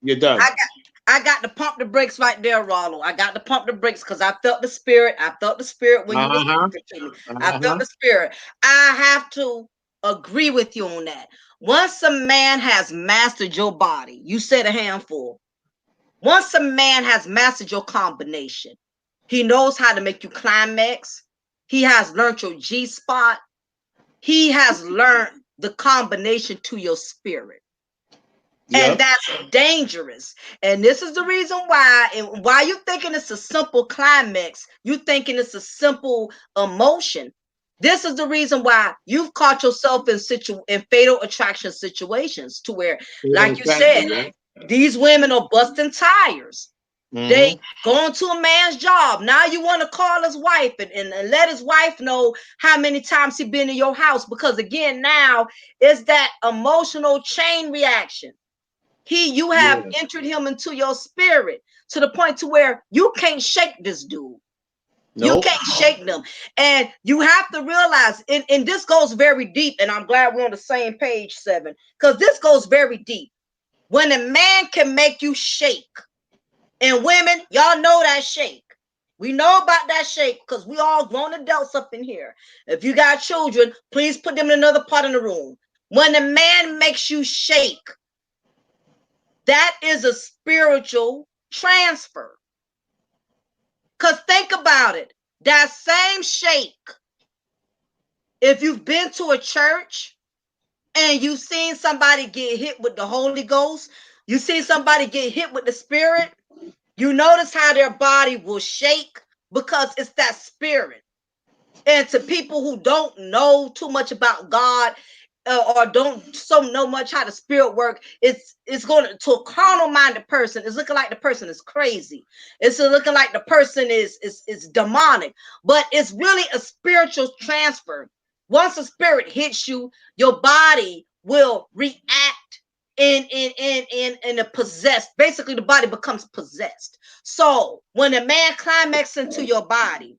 You're done. I got I got to pump the brakes right there, Rollo. I got to pump the brakes because I felt the spirit. I felt the spirit when you were Uh-huh. speaking to me. I felt Uh-huh. the spirit. I have to agree with you on that. Once a man has mastered your body, you said a handful. Once a man has mastered your combination, he knows how to make you climax. He has learned your G spot. He has learned the combination to your spirit. And Yep. that's dangerous. And this is the reason why, and why you thinking it's a simple climax, you thinking it's a simple emotion. This is the reason why you've caught yourself in fatal attraction situations to where, Fatal like you attraction, said, yeah. these women are busting tires. They Mm-hmm. going to a man's job. Now you want to call his wife and let his wife know how many times he been in your house. Because again, now it's that emotional chain reaction. You have Yeah. entered him into your spirit to the point to where you can't shake this dude. You Nope. can't shake them. And you have to realize, and this goes very deep, and I'm glad we're on the same page, Seven, because this goes very deep. When a man can make you shake, and women, y'all know that shake. We know about that shake because we all grown adults up in here. If you got children, please put them in another part of the room. When a man makes you shake, that is a spiritual transfer. Because think about it. That same shake, if you've been to a church and you've seen somebody get hit with the Holy Ghost, you see somebody get hit with the Spirit, you notice how their body will shake because it's that spirit. And to people who don't know too much about God, or don't so know much how the spirit work, it's going to a carnal minded person. It's looking like the person is crazy. It's looking like the person is demonic, but it's really a spiritual transfer. Once a spirit hits you, your body will react in a possessed. Basically, the body becomes possessed. So when a man climaxes into your body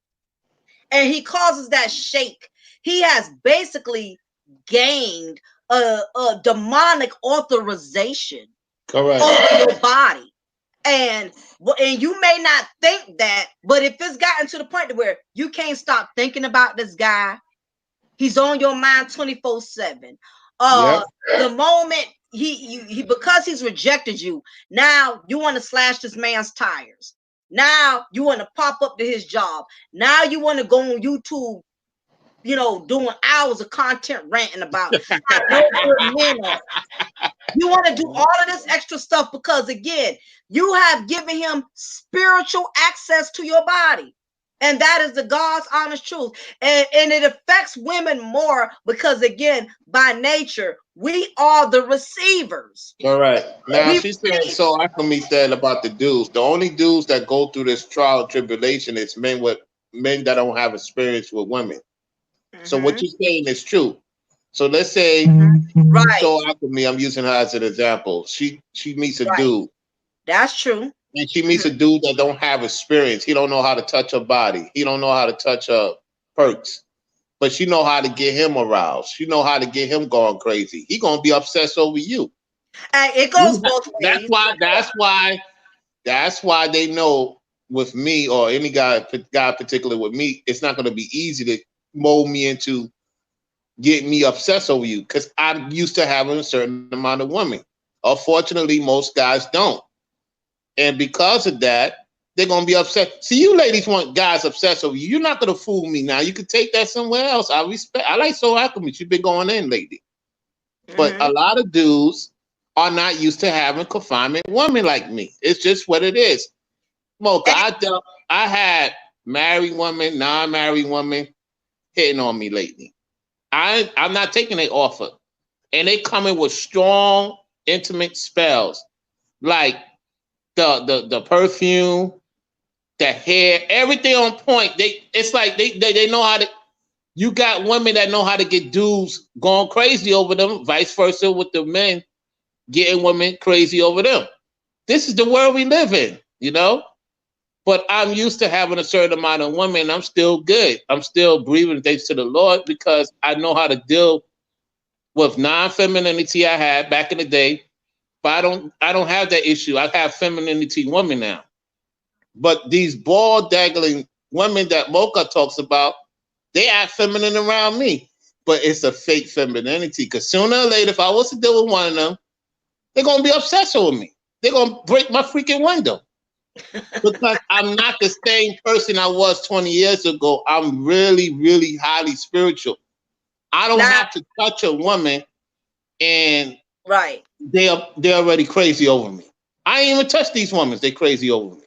and he causes that shake, he has basically gained a demonic authorization Correct. over your body. And you may not think that, but if it's gotten to the point to where you can't stop thinking about this guy, he's on your mind 24/7. Yep. The moment he because he's rejected you, now you want to slash this man's tires. Now you want to pop up to his job. Now you want to go on YouTube, doing hours of content ranting about how no good men are. You want to do all of this extra stuff because, again, you have given him spiritual access to your body. And that is the God's honest truth. And it affects women more because, again, by nature, we are the receivers. Correct. Now We she's saying receive. so Alchemy said about the dudes. The only dudes that go through this trial and tribulation is men that don't have experience with women. So what Mhm, you're saying is true. So let's say right, so Alchemy, I'm using her as an example. She meets a right. dude That's true. and she meets a dude that don't have experience. He don't know how to touch her body. He don't know how to touch her perks. But she know how to get him aroused. She know how to get him going crazy. He gonna be obsessed over you. And it goes You ha- both that's ways. why. That's why they know with me or any guy particular with me, it's not gonna be easy to mold me into getting me obsessed over you because I'm used to having a certain amount of women. Unfortunately, most guys don't, and because of that. they're gonna be upset. See, you ladies want guys obsessed over you. You're not gonna fool me now. You can take that somewhere else. I respect. I like Soul Alchemy. She's been going in lately. But a lot of dudes are not used to having confinement women like me. It's just what it is. Mocha, I had married women, non-married women hitting on me lately. I'm not taking their offer. And they come in with strong, intimate spells. Like the perfume, the hair, everything on point. It's like they know how to. You got women that know how to get dudes going crazy over them, vice versa with the men getting women crazy over them. This is the world we live in, you know? But I'm used to having a certain amount of women. I'm still good. I'm still breathing thanks to the Lord because I know how to deal with non-femininity I had back in the day. But I don't have that issue. I have femininity women now. But these ball daggling women that Mocha talks about, they act feminine around me. But it's a fake femininity. Because sooner or later, if I was to deal with one of them, they're gonna be obsessed with me. They're gonna break my freaking window. Because I'm not the same person I was 20 years ago. I'm really, really highly spiritual. I don't have to touch a woman and they're already crazy over me. I ain't even touch these women. They crazy over me.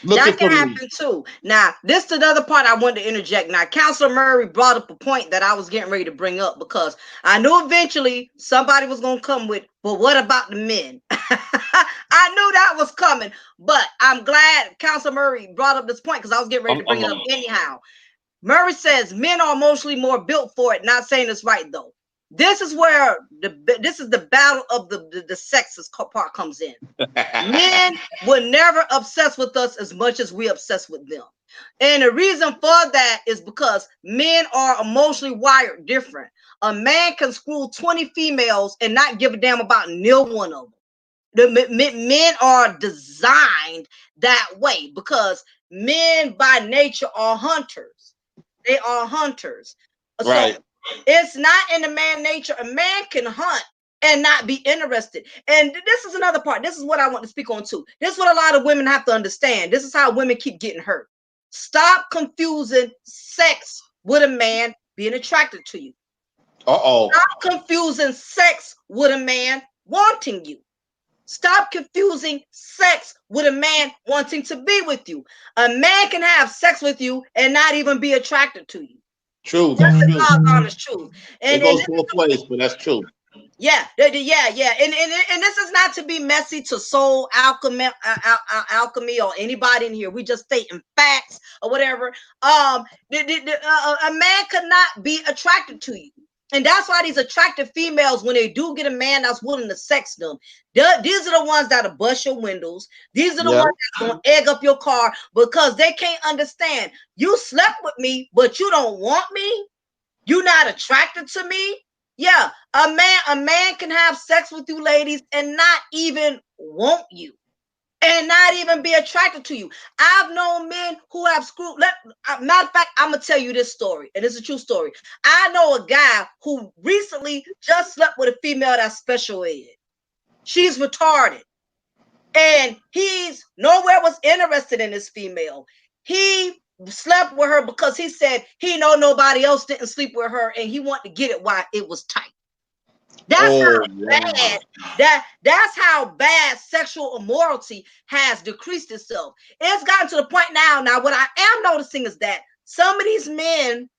That can happen too. Now, this is another part I wanted to interject. Now, Counselor Murray brought up a point that I was getting ready to bring up because I knew eventually somebody was going to come with, but what about the men? I knew that was coming, but I'm glad Counselor Murray brought up this point because I was getting ready to bring it up anyhow. Murray says men are emotionally more built for it. Not saying it's right though. This is where this is the battle of the sexes part comes in. Men will never obsess with us as much as we obsess with them. And the reason for that is because men are emotionally wired different. A man can screw 20 females and not give a damn about neither one of them. Men are designed that way because men by nature are hunters. They are hunters. Right. So it's not in the man nature. A man can hunt and not be interested. And this is another part. This is what I want to speak on too. This is what a lot of women have to understand. This is how women keep getting hurt. Stop confusing sex with a man being attracted to you. Stop confusing sex with a man wanting you. Stop confusing sex with a man wanting to be with you. A man can have sex with you and not even be attracted to you. True. That's the God's honest truth. And it goes both ways, but that's true. Yeah. And this is not to be messy to soul alchemy or anybody in here. We just stating facts or whatever. A man could not be attracted to you. And that's why these attractive females, when they do get a man that's willing to sex them, these are the ones that'll bust your windows. These are the ones that's gonna egg up your car because they can't understand. You slept with me, but you don't want me. You're not attracted to me. Yeah, a man can have sex with you, ladies, and not even want you. And not even be attracted to you. I've known men who have screwed. Matter of fact, I'm gonna tell you this story, and it's a true story. I know a guy who recently just slept with a female that's special ed. She's retarded, and he's nowhere was interested in this female. He slept with her because he said he know nobody else didn't sleep with her, and he wanted to get it while it was tight. That's that's how bad sexual immorality has decreased itself. It's gotten to the point now. Now, what I am noticing is that some of these men,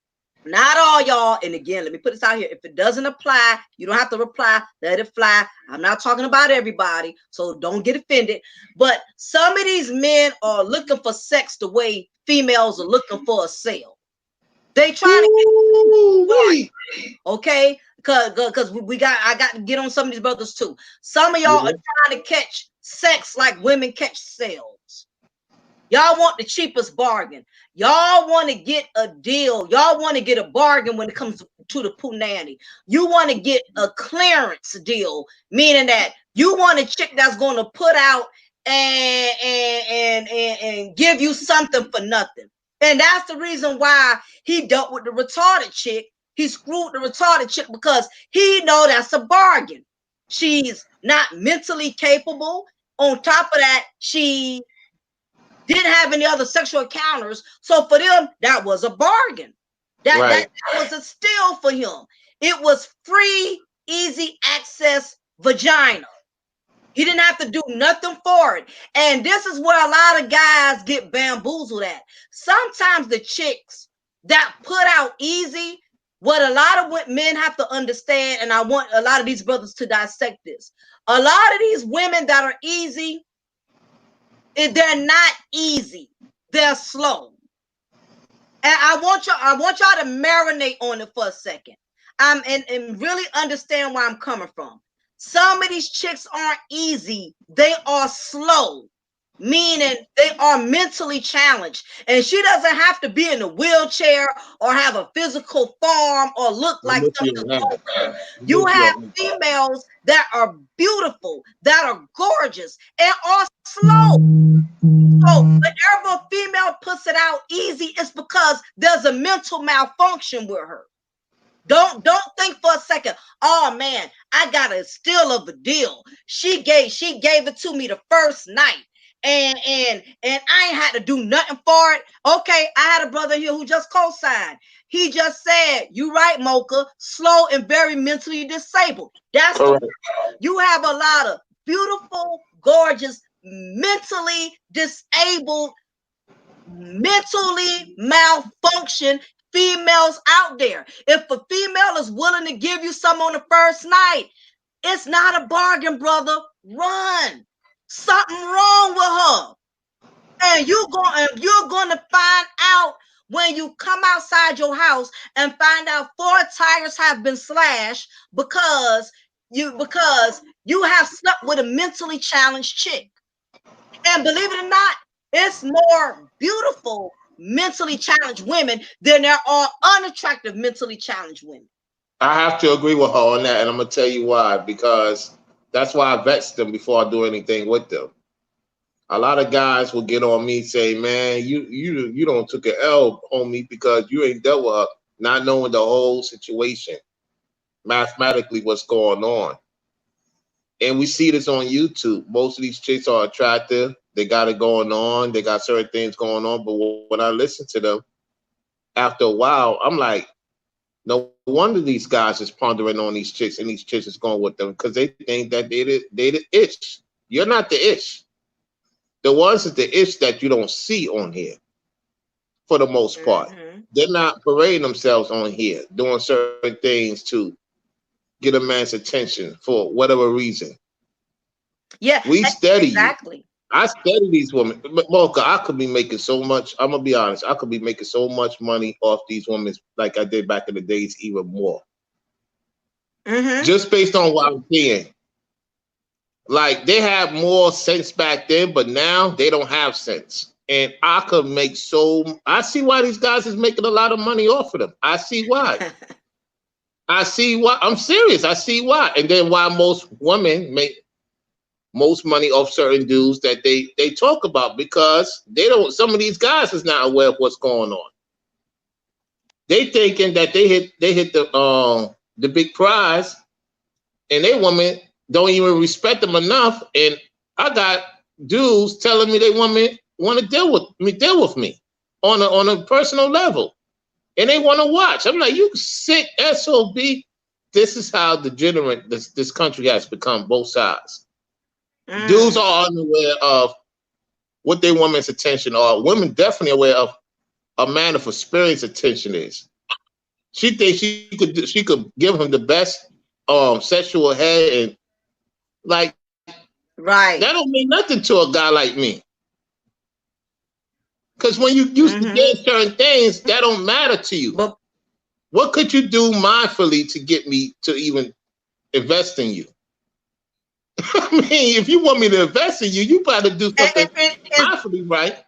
not all y'all, and again, let me put this out here. If it doesn't apply, you don't have to reply. Let it fly. I'm not talking about everybody, so don't get offended. But some of these men are looking for sex the way females are looking for a sale. They trying to get okay. Because I got to get on some of these brothers too. Some of y'all are trying to catch sex like women catch sales. Y'all want the cheapest bargain. Y'all want to get a deal. Y'all want to get a bargain when it comes to the punani. You want to get a clearance deal, meaning that you want a chick that's going to put out and give you something for nothing. And that's the reason why he dealt with the retarded chick. He screwed the retarded chick because he know that's a bargain. She's not mentally capable. On top of that, she didn't have any other sexual encounters. So for them, that was a bargain. That was a steal for him. It was free, easy access vagina. He didn't have to do nothing for it. And this is where a lot of guys get bamboozled at. Sometimes the chicks that put out easy, what a lot of men have to understand, and I want a lot of these brothers to dissect this. A lot of these women that are easy, they're not easy. They're slow. And I want y'all to marinate on it for a second. And really understand where I'm coming from. Some of these chicks aren't easy. They are slow, meaning they are mentally challenged. And she doesn't have to be in a wheelchair or have a physical form or look like something. You have females that are beautiful, that are gorgeous, and are slow. So whenever a female puts it out easy, it's because there's a mental malfunction with her. Don't think for a second, oh man, I got a steal of a deal. She gave it to me the first night. And I ain't had to do nothing for it. Okay, I had a brother here who just co-signed. He just said, you right, Mocha, slow and very mentally disabled. That's correct. You have a lot of beautiful, gorgeous, mentally disabled, mentally malfunction females out there. If a female is willing to give you some on the first night, it's not a bargain, brother. Run. Something wrong with her. And you're going to find out when you come outside your house and find out 4 tires have been slashed because you have slept with a mentally challenged chick. And believe it or not, it's more beautiful mentally challenged women than there are unattractive mentally challenged women. I have to agree with her on that, and I'm gonna tell you why. Because that's why I vet them before I do anything with them. A lot of guys will get on me say, "Man, you don't took an L on me because you ain't dealt with her, not knowing the whole situation, mathematically what's going on." And we see this on YouTube. Most of these chicks are attractive. They got it going on. They got certain things going on. But when I listen to them, after a while, I'm like, no wonder these guys is pondering on these chicks and these chicks is going with them because they think that they the ish. You're not the ish. The ones is the ish that you don't see on here for the most part. They're not parading themselves on here, doing certain things to get a man's attention for whatever reason. Yeah, we steady exactly. I study these women. Mocha, I could be making so much. I'm gonna be honest. I could be making so much money off these women like I did back in the days, even more. Just based on what I'm seeing. Like they had more sense back then, but now they don't have sense. And I could make I see why these guys is making a lot of money off of them. I see why. I see why. I'm serious. I see why. And then why most women make most money off certain dudes that they talk about because some of these guys is not aware of what's going on. They thinking that they hit the big prize and they women don't even respect them enough. And I got dudes telling me they want to deal with me on a personal level. And they want to watch. I'm like, you sick SOB. This is how degenerate this country has become, both sides. Dudes are unaware of what their woman's attention are. Women definitely aware of a man of experience attention is. She thinks she could give him the best sexual head and like right. That don't mean nothing to a guy like me. Because when you used to get certain things, that don't matter to you. But what could you do mindfully to get me to even invest in you? I mean, if you want me to invest in you, you better do something mindfully, right?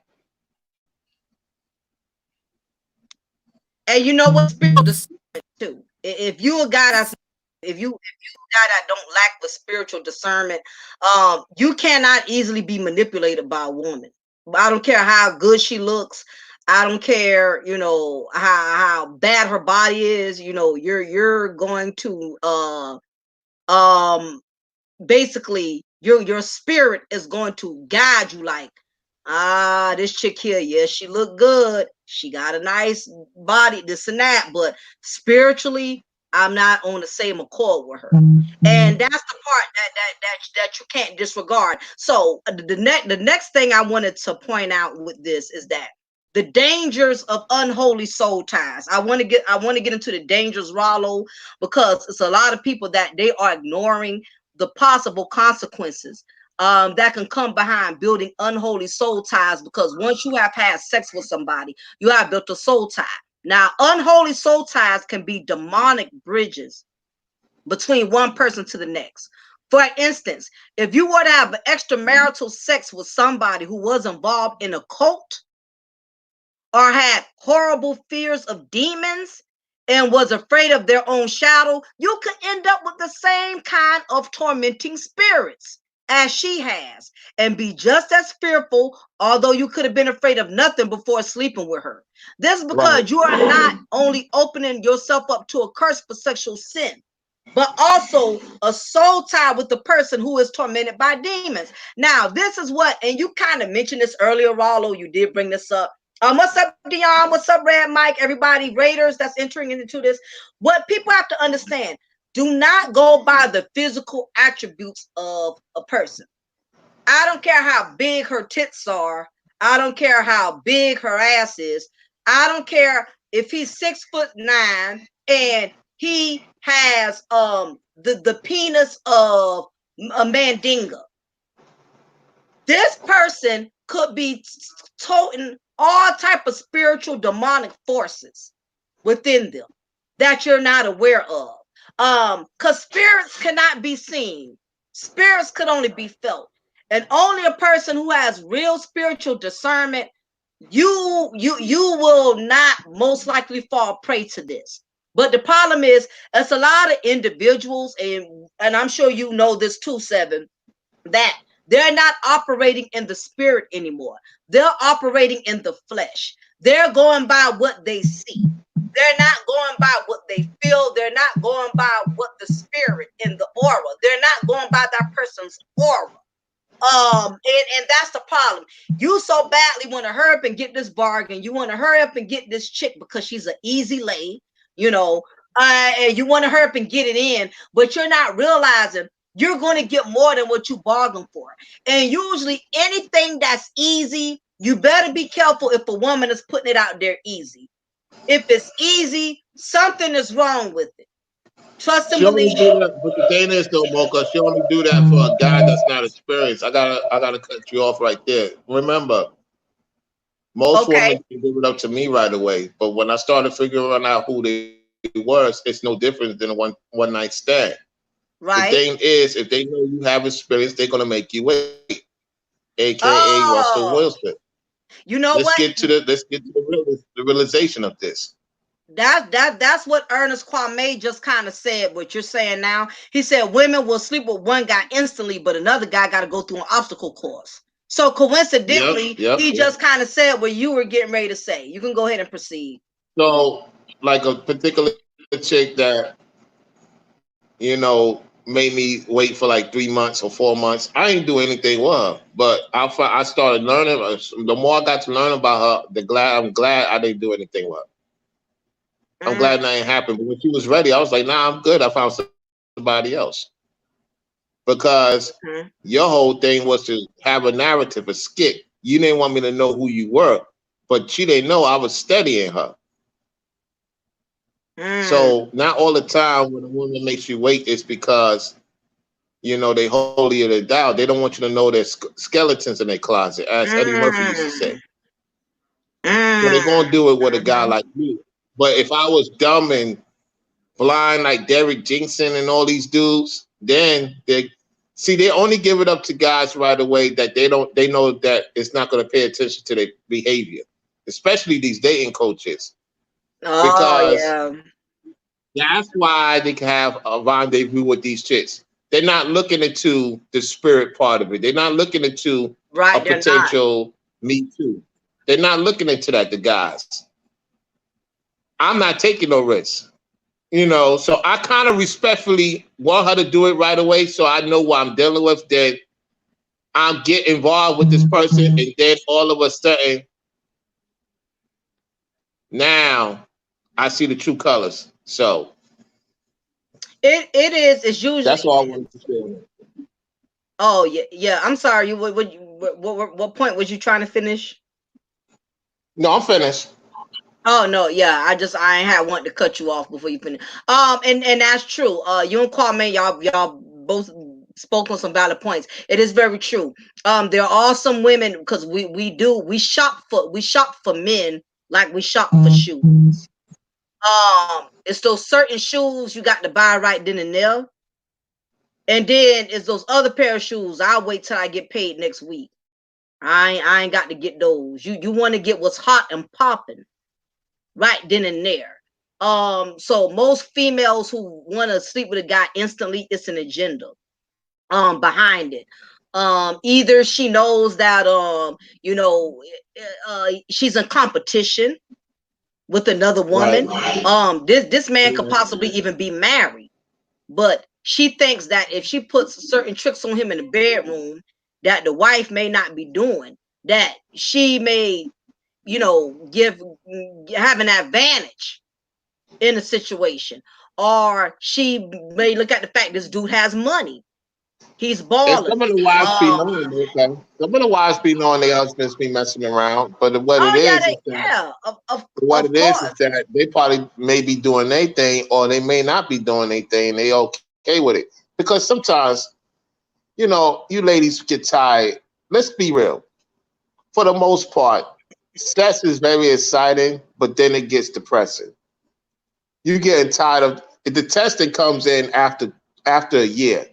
And you know what? Spiritual discernment too. If you a guy that's if you a guy that don't lack the spiritual discernment, you cannot easily be manipulated by a woman. I don't care how good she looks. I don't care, how bad her body is. You're going to basically your spirit is going to guide you like, This chick here, yeah, she look good. She got a nice body, this and that, but spiritually, I'm not on the same accord with her. And that's the part that you can't disregard. So the next thing I wanted to point out with this is that the dangers of unholy soul ties. I want to get into the dangers, Rollo, because it's a lot of people that they are ignoring the possible consequences that can come behind building unholy soul ties, because once you have had sex with somebody, you have built a soul tie. Now, unholy soul ties can be demonic bridges between one person to the next. For instance, if you were to have extramarital sex with somebody who was involved in a cult or had horrible fears of demons and was afraid of their own shadow, you could end up with the same kind of tormenting spirits as she has and be just as fearful, although you could have been afraid of nothing before sleeping with her. This is Right. because you are not only opening yourself up to a curse for sexual sin, but also a soul tie with the person who is tormented by demons. Now, this is what, and you kind of mentioned this earlier, Rollo, you did bring this up. What's up, Dion? What's up, Red Mike? Everybody, Raiders that's entering into this. What people have to understand, do not go by the physical attributes of a person. I don't care how big her tits are. I don't care how big her ass is. I don't care if he's 6'9" and he has the penis of a mandinga. This person could be toting all type of spiritual demonic forces within them that you're not aware of. Because spirits cannot be seen. Spirits could only be felt. And only a person who has real spiritual discernment, you will not most likely fall prey to this. But the problem is, it's a lot of individuals, and I'm sure you know this too, Seven, that they're not operating in the spirit anymore. They're operating in the flesh. They're going by what they see. They're not going by what they feel. They're not going by what the spirit in the aura. They're not going by that person's aura. And that's the problem. You so badly want to hurry up and get this bargain. You want to hurry up and get this chick because she's an easy lay, you know, and you want to hurry up and get it in, but you're not realizing you're going to get more than what you bargained for. And usually anything that's easy, you better be careful if a woman is putting it out there easy. If it's easy, something is wrong with it. Trust and She only believe. do that, but the thing is though, Mocha, she only do that for a guy that's not experienced. I gotta cut you off right there. Remember, most Okay, women can give it up to me right away, but when I started figuring out who they were, it's no different than a one night stand. The right. thing is, if they know you have experience, they're gonna make you wait, aka Russell Oh, Wilson. you know what? Let's get to the realization of this. That's what Ernest Kwame just kind of said. What you're saying now, he said women will sleep with one guy instantly, but another guy got to go through an obstacle course. So Yep, coincidentally, yep, he yep. just kind of said what you were getting ready to say. You can go ahead and proceed. So, like a particular chick that made me wait for like 3 months or 4 months. I ain't do anything with her, but I started learning. The more I got to learn about her, I'm glad I didn't do anything with her. I'm Mm, glad nothing happened. But when she was ready, I was like, nah, I'm good. I found somebody else. Because mm, your whole thing was to have a narrative, a skit. You didn't want me to know who you were, but she didn't know I was studying her. mm, So not all the time when a woman makes you wait, it's because they holier than thou. They don't want you to know there's skeletons in their closet, as Eddie Murphy used to say. mm, So they're mm, gonna do it with a guy mhm. like me. But if I was dumb and blind like Derek Jensen and all these dudes, then they only give it up to guys right away that they know that it's not gonna pay attention to their behavior, especially these dating coaches, Oh because yeah, that's why they can have a rendezvous with these chicks. They're not looking into the spirit part of it. They're not looking into a right. They're not. potential me too. They're not looking into that, the guys. I'm not taking no risks. So I kind of respectfully want her to do it right away so I know what I'm dealing with. Then I'm getting involved with this person, and then all of a sudden, now I see the true colors. So it's that's usually. all I wanted to say. Oh yeah. I'm sorry. What point was you trying to finish? No, I'm finished. Oh no, yeah. I ain't had want to cut you off before you finish. And that's true. You and Kwame, y'all both spoke on some valid points. It is very true. There are some women because we shop for men like we shop for shoes. It's those certain shoes you got to buy right then and there. And then it's those other pair of shoes. I'll wait till I get paid next week. I ain't got to get those. You want to get what's hot and popping right then and there. So most females who want to sleep with a guy instantly, it's an agenda behind it. Either she knows that she's in competition with another Right. woman. This man could possibly even be married, but she thinks that if she puts certain tricks on him in the bedroom that the wife may not be doing, that she may, have an advantage in a situation. Or she may look at the fact this dude has money. He's And balling. some of the wives be knowing, okay? Some of the wives be knowing their husbands be messing around. But what it Oh yeah, is that yeah, what of it is course. that they probably may be doing their thing, or they may not be doing their thing. They okay with it because sometimes, you ladies get tired. Let's be real. For the most part, sex is very exciting, but then it gets depressing. You getting tired of it. The testing comes in after a year.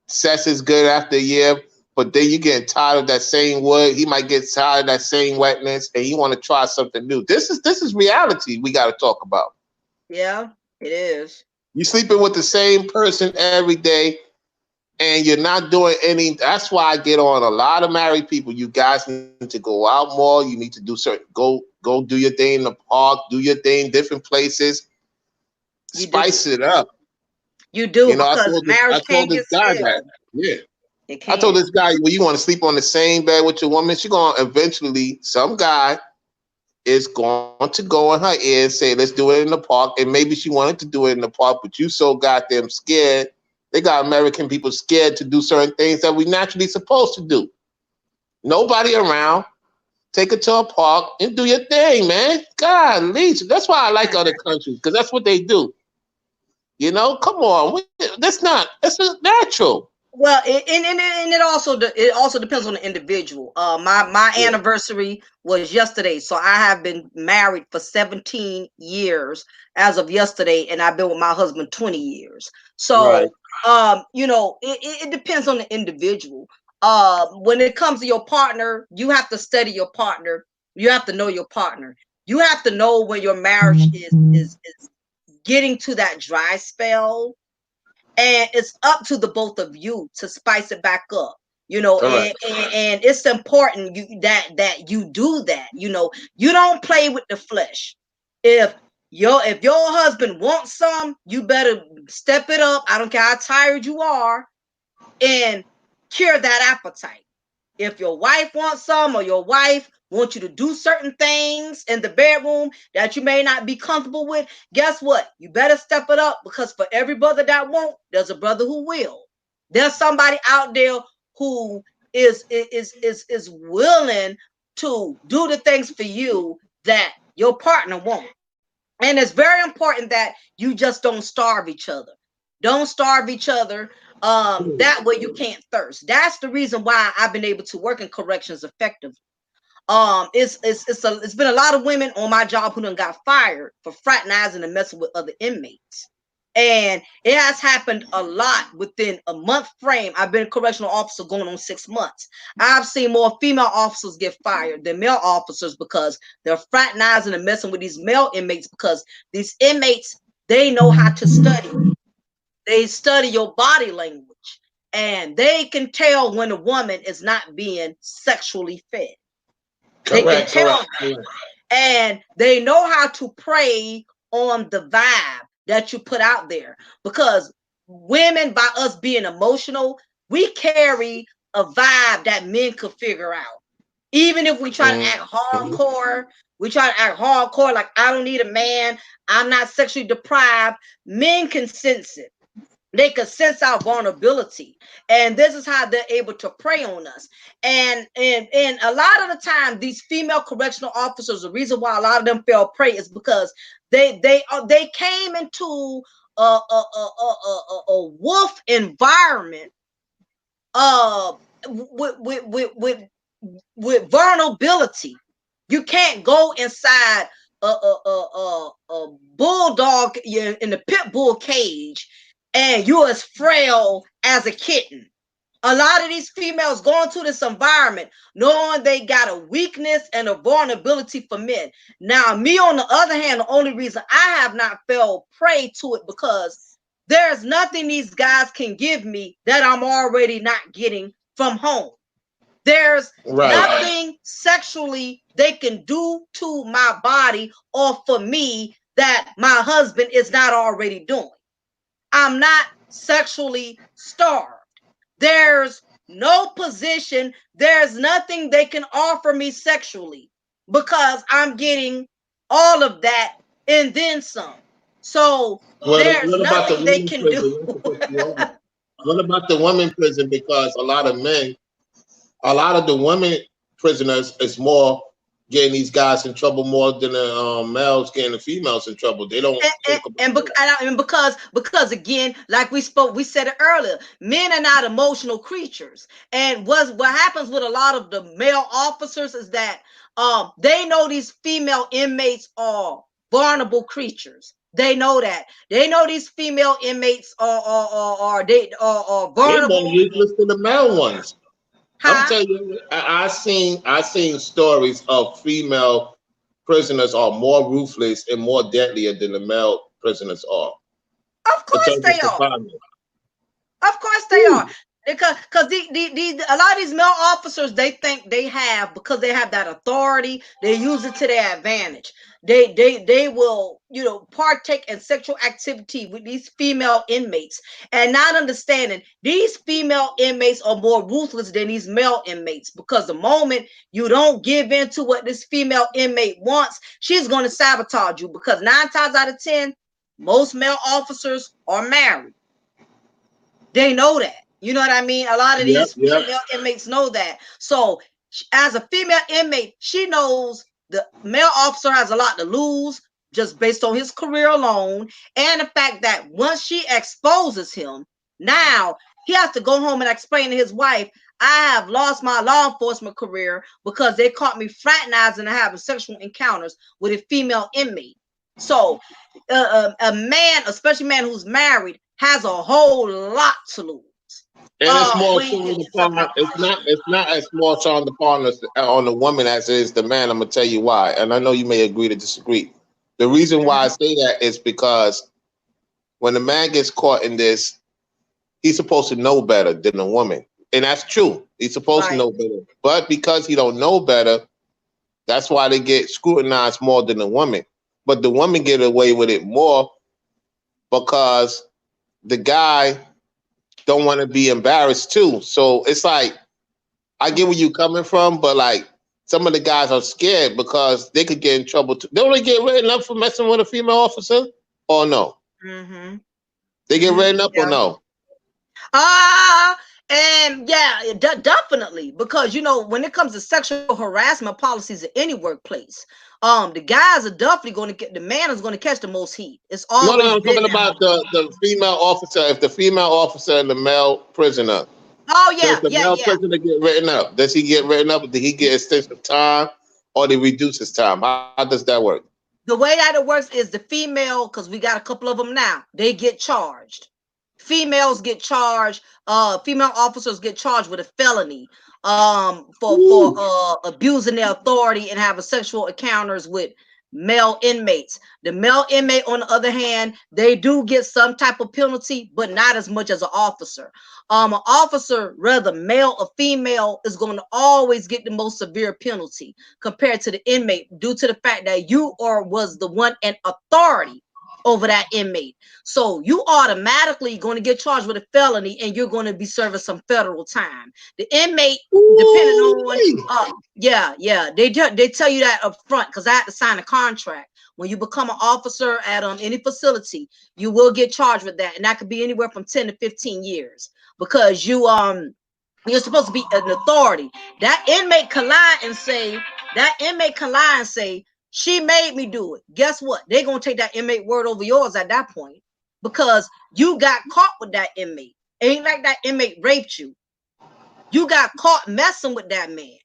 Sex is good after a year, but then you getting tired of that same wood. He might get tired of that same wetness, and you want to try something new. This is reality we got to talk about. Yeah, it is. You sleeping with the same person every day, and you're not doing any. That's why I get on a lot of married people. You guys need to go out more. You need to do certain go do your thing in the park, do your thing, different places, You do. spice it up. You do I because told this I marriage can told this get guy that. stale. Yeah. It I told can. this guy, well, you want to sleep on the same bed with your woman, she gonna eventually, some guy is going to go in her ear and say, let's do it in the park. And maybe she wanted to do it in the park, but you so goddamn scared. They got American people scared to do certain things that we naturally supposed to do. Nobody around. Take it to a park and do your thing, man. God, least that's why I like other countries, because that's what they do. Come on, that's natural. Well, it also depends on the individual. My Yeah. anniversary was yesterday, so I have been married for 17 years as of yesterday, and I've been with my husband 20 years. Right. So, it depends on the individual. When it comes to your partner, you have to study your partner. You have to know your partner. You have to know when your marriage is getting to that dry spell, and it's up to the both of you to spice it back up. Correct. And it's important that you do that. You don't play with the flesh. If your husband wants some, you better step it up. I don't care how tired you are, and cure that appetite. If your wife wants some, or your wife wants you to do certain things in the bedroom that you may not be comfortable with, guess what? You better step it up, because for every brother that won't, there's a brother who will. There's somebody out there who is willing to do the things for you that your partner won't. And it's very important that you just don't starve each other. Don't starve each other. That way you can't thirst. That's the reason why I've been able to work in corrections effectively. It's been a lot of women on my job who done got fired for fraternizing and messing with other inmates. And it has happened a lot within a month frame. I've been a correctional officer going on 6 months. I've seen more female officers get fired than male officers because they're fraternizing and messing with these male inmates, because these inmates, they know how to study. They study your body language, and they can tell when a woman is not being sexually fed. They can Correct. tell Correct. that. Correct. And they know how to prey on the vibe that you put out there, because women, by us being emotional, we carry a vibe that men could figure out. Even if we try to act hardcore, like I don't need a man, I'm not sexually deprived, men can sense it. They can sense our vulnerability, and this is how they're able to prey on us. And a lot of the time, these female correctional officers, the reason why a lot of them fell prey is because they came into a wolf environment with vulnerability. You can't go inside a bulldog in the pit bull cage and you're as frail as a kitten. A lot of these females go into this environment knowing they got a weakness and a vulnerability for men. Now, me on the other hand, the only reason I have not fell prey to it because there's nothing these guys can give me that I'm already not getting from home. There's nothing sexually they can do to my body or for me that my husband is not already doing. I'm not sexually starved. There's no position, there's nothing they can offer me sexually because I'm getting all of that and then some. So there's nothing they can do. What about the women prison? Because a lot of the women prisoners is more getting these guys in trouble more than the males getting the females in trouble. They don't because again, like we said it earlier, men are not emotional creatures. And what happens with a lot of the male officers is that they know these female inmates are vulnerable creatures. They know that. They know these female inmates are vulnerable. They're more useless than the male ones. I'm telling you, I seen stories of female prisoners are more ruthless and more deadlier than the male prisoners are. Of course they are. Of course they are. Because a lot of these male officers, they think they have, because they have that authority, they use it to their advantage. They will, partake in sexual activity with these female inmates and not understanding these female inmates are more ruthless than these male inmates, because the moment you don't give in to what this female inmate wants, she's going to sabotage you, because 9 times out of 10, most male officers are married. They know that. You know what I mean? A lot of these female inmates know that. So as a female inmate, she knows the male officer has a lot to lose just based on his career alone. And the fact that once she exposes him, now he has to go home and explain to his wife, I have lost my law enforcement career because they caught me fraternizing and having sexual encounters with a female inmate. So a man, especially a man who's married, has a whole lot to lose. And it's more it's not as much on the woman as it is the man. I'm gonna tell you why, and I know you may agree to disagree. The reason why I say that is because when the man gets caught in this, he's supposed to know better than a woman, and that's true. He's supposed to know better, but because he don't know better, that's why they get scrutinized more than the woman. But the woman get away with it more because the guy don't want to be embarrassed too. So it's like, I get where you coming from, but like some of the guys are scared because they could get in trouble too. Don't they get written up for messing with a female officer or no? They get written up or no? And yeah, definitely, because when it comes to sexual harassment policies at any workplace, the guys are definitely going to get, the man is going to catch the most heat. It's always no, I'm talking about the female officer. If the female officer and the male prisoner, does the male prisoner get written up? Does he get written up? Did he get extensive time, or they reduce his time? How does that work? The way that it works is the female, because we got a couple of them now, they get charged. Females get charged. Female officers get charged with a felony for abusing their authority and having sexual encounters with male inmates. The male inmate, on the other hand, they do get some type of penalty, but not as much as an officer. An officer, whether male or female, is going to always get the most severe penalty compared to the inmate, due to the fact that you was the one in authority over that inmate. So you automatically going to get charged with a felony, and you're going to be serving some federal time. The inmate, depending on, they tell you that up front, because I had to sign a contract. When you become an officer at any facility, you will get charged with that, and that could be anywhere from 10 to 15 years, because you're supposed to be an authority. That inmate can lie and say, she made me do it. Guess what? They're going to take that inmate word over yours at that point, because you got caught with that inmate. It ain't like that inmate raped you. You got caught messing with that man.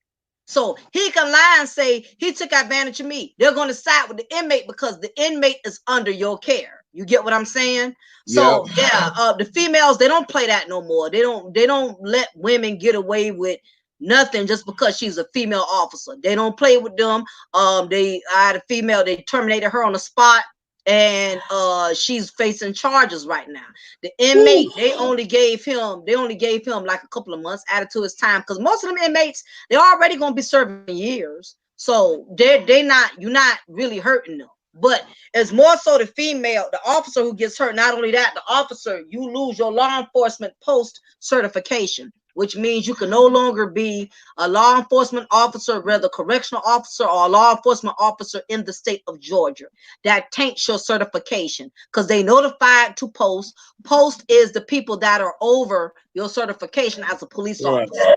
So he can lie and say he took advantage of me. They're going to side with the inmate because the inmate is under your care. You get what I'm saying? So the females, they don't play that no more. They don't let women get away with nothing just because she's a female officer. They don't play with them. I had a female, they terminated her on the spot, and she's facing charges right now. The inmate, they only gave him like a couple of months added to his time, because most of them inmates, they're already going to be serving years. So you're not really hurting them. But it's more so the female, the officer, who gets hurt. Not only that, the officer, you lose your law enforcement post certification, which means you can no longer be a law enforcement officer, whether correctional officer or a law enforcement officer in the state of Georgia. That taints your certification, because they notified to post. Post is the people that are over your certification as a police officer.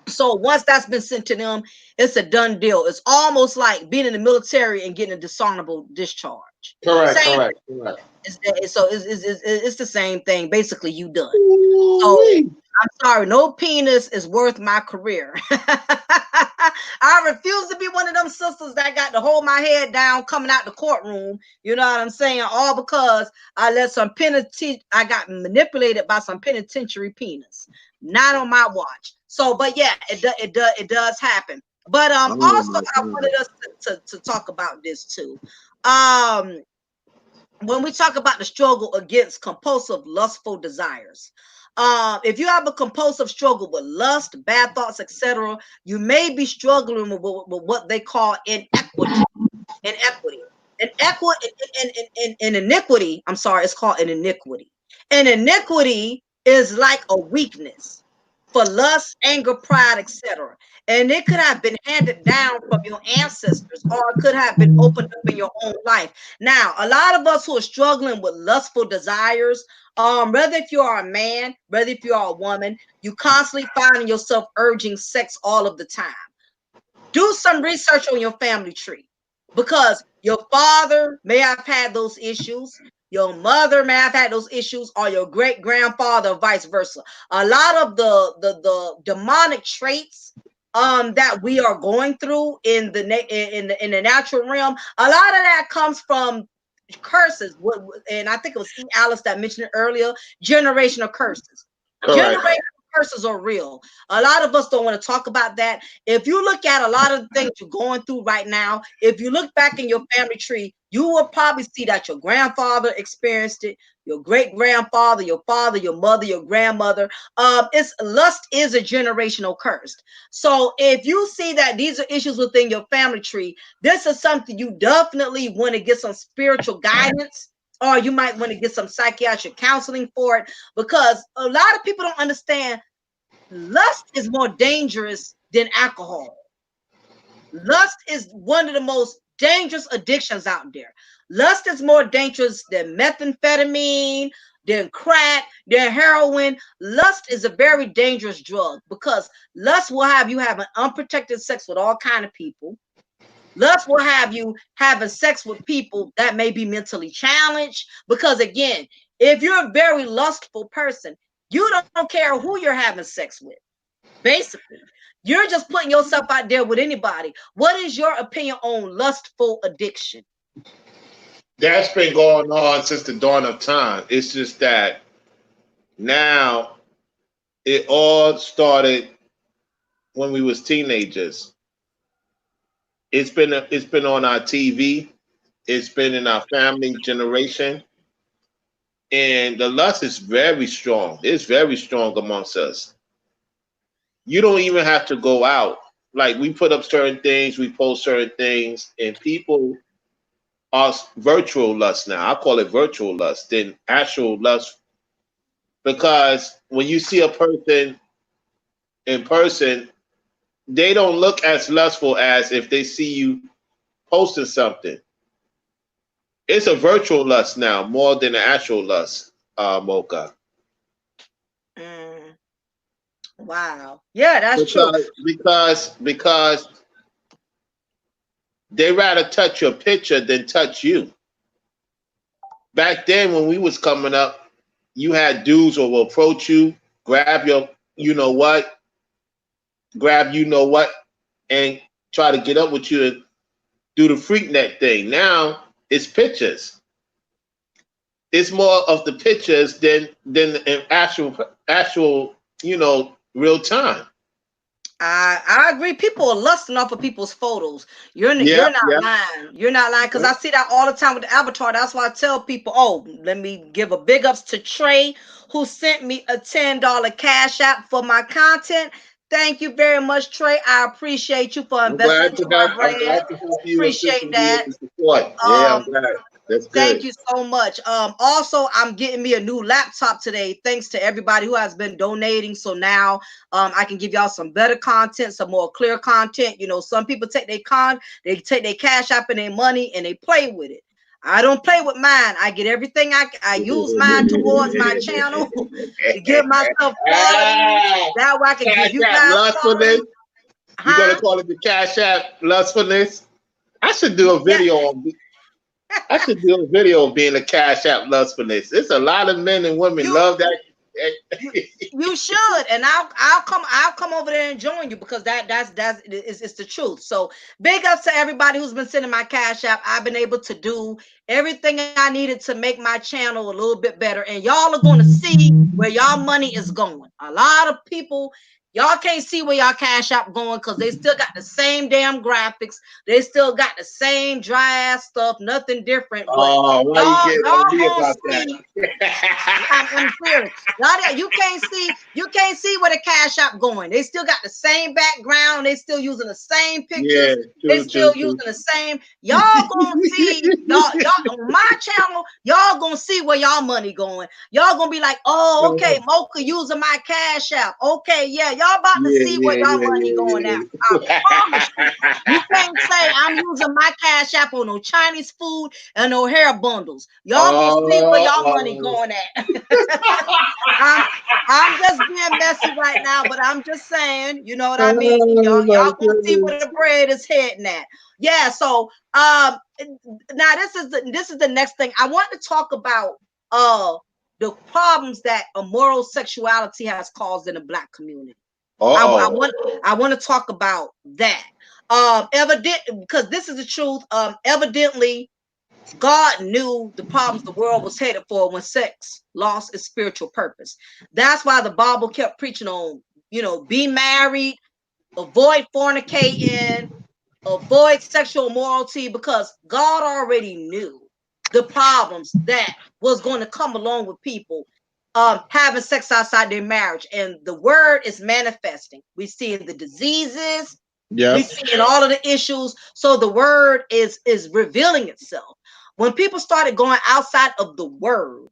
So once that's been sent to them, it's a done deal. It's almost like being in the military and getting a dishonorable discharge. Correct. It's the same thing. Basically, you done. So I'm sorry, no penis is worth my career. I refuse to be one of them sisters that got to hold my head down coming out the courtroom. You know what I'm saying? All because I got manipulated by some penitentiary penis. Not on my watch. So, but yeah, it does happen. But also I wanted us to talk about this too. When we talk about the struggle against compulsive lustful desires, if you have a compulsive struggle with lust, bad thoughts, etc., you may be struggling with what they call inequity. Iniquity. I'm sorry, it's called an iniquity. An iniquity is like a weakness for lust, anger, pride, etc. And it could have been handed down from your ancestors, or it could have been opened up in your own life. Now, a lot of us who are struggling with lustful desires, whether if you are a man, whether if you are a woman, you constantly finding yourself urging sex all of the time. Do some research on your family tree, because your father may have had those issues. Your mother may have had those issues, or your great grandfather, or vice versa. A lot of the demonic traits that we are going through in the natural realm, a lot of that comes from curses. And I think it was Alice that mentioned it earlier. Generational curses. Correct. Generational curses are real. A lot of us don't want to talk about that. If you look at a lot of the things you're going through right now, if you look back in your family tree, you will probably see that your grandfather experienced it, your great grandfather, your father, your mother, your grandmother. Lust is a generational curse. So if you see that these are issues within your family tree, this is something you definitely want to get some spiritual guidance, or you might want to get some psychiatric counseling for it, because a lot of people don't understand lust is more dangerous than alcohol. Lust is one of the most dangerous addictions out there. Lust is more dangerous than methamphetamine, than crack, than heroin. Lust is a very dangerous drug, because lust will have you having unprotected sex with all kinds of people. Lust will have you having sex with people that may be mentally challenged, because again, if you're a very lustful person, you don't care who you're having sex with. Basically, you're just putting yourself out there with anybody. What is your opinion on lustful addiction? That's been going on since the dawn of time. It's just that now it all started when we was teenagers. It's been on our TV. It's been in our family generation, and the lust is very strong. It's very strong amongst us. You don't even have to go out. Like, we put up certain things, we post certain things, and people are virtual lust now. I call it virtual lust than actual lust, because when you see a person in person, they don't look as lustful as if they see you posting something. It's a virtual lust now more than an actual lust, Mocha. Mm, wow. Yeah, that's true. Because they rather touch your picture than touch you. Back then when we was coming up, you had dudes who will approach you, grab your you know what, and try to get up with you and do the freak neck thing. Now it's pictures. It's more of the pictures than in actual real time. I agree. People are lusting off of people's photos. Yeah, You're not yeah. lying. You're not lying, because I see that all the time with the avatar. That's why I tell people, oh, let me give a big ups to Trey, who sent me a $10 cash app for my content. Thank you very much, Trey. I appreciate you for I'm glad investing to into my help. I'm brand. glad to help you, Appreciate assisting you with that. the support. Yeah, I'm Um, glad. That's Thank good. you so much. Also, I'm getting me a new laptop today, thanks to everybody who has been donating. So now, I can give y'all some better content, some more clear content. You know, some people take they take their cash app and their money and they play with it. I don't play with mine. I get everything I use mine towards my channel to give myself quality. Ah, That way I can Cash give you App guys lustfulness. quality. You're gonna Huh? call it the Cash App lustfulness? I should do a Yeah. video on. I should do a video of being a Cash App lustfulness. It's a lot of men and women You love that. You you should, and I'll come over there and join you, because that's it's the truth. So big ups to everybody who's been sending my cash app. I've been able to do everything I needed to make my channel a little bit better, and y'all are going to see where y'all money is going. A lot of people. Y'all can't see where y'all cash app going, because they still got the same damn graphics. They still got the same dry ass stuff, nothing different. But Oh, why you y'all getting on y'all me gonna about see. that? I'm serious. You can't see where the cash app going. They still got the same background. They still using the same Yeah, pictures. They true, still true, using true. the same. Y'all gonna see y'all on my channel. Y'all gonna see where y'all money going. Y'all gonna be like, oh, okay, Mocha using my cash app. Okay, yeah, y'all about to Yeah, see where yeah, y'all yeah, money going at. I promise you. You yeah. can't say I'm using my cash app on no Chinese food and no hair bundles. Y'all gonna see where Oh, y'all money going at. I'm I'm just being messy right now, but I'm just saying, you know what I mean? oh my Y'all gonna see where goodness. the bread is heading at. Yeah, so now this is the next thing. I want to talk about the problems that immoral sexuality has caused in the black community. I, I Uh-oh. want I want to talk about that. Evident because this is the truth. Evidently God knew the problems the world was headed for when sex lost its spiritual purpose. That's why the Bible kept preaching on, be married, avoid fornicating, avoid sexual immorality, because God already knew the problems that was going to come along with people having sex outside their marriage. And the word is manifesting. We see the diseases, we Yep. see in all of the issues. So the word is revealing itself. When people started going outside of the word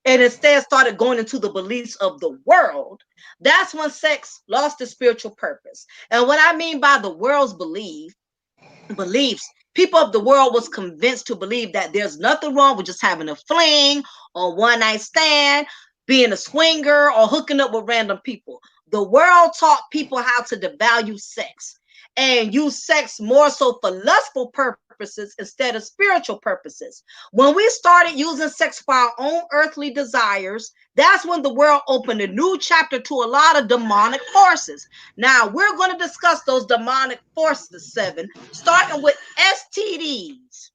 and instead started going into the beliefs of the world, that's when sex lost its spiritual purpose. And what I mean by the world's beliefs, people of the world was convinced to believe that there's nothing wrong with just having a fling or one night stand, being a swinger, or hooking up with random people. The world taught people how to devalue sex and use sex more so for lustful purposes instead of spiritual purposes. When we started using sex for our own earthly desires, that's when the world opened a new chapter to a lot of demonic forces. Now, we're going to discuss those demonic forces, 7, starting with STDs,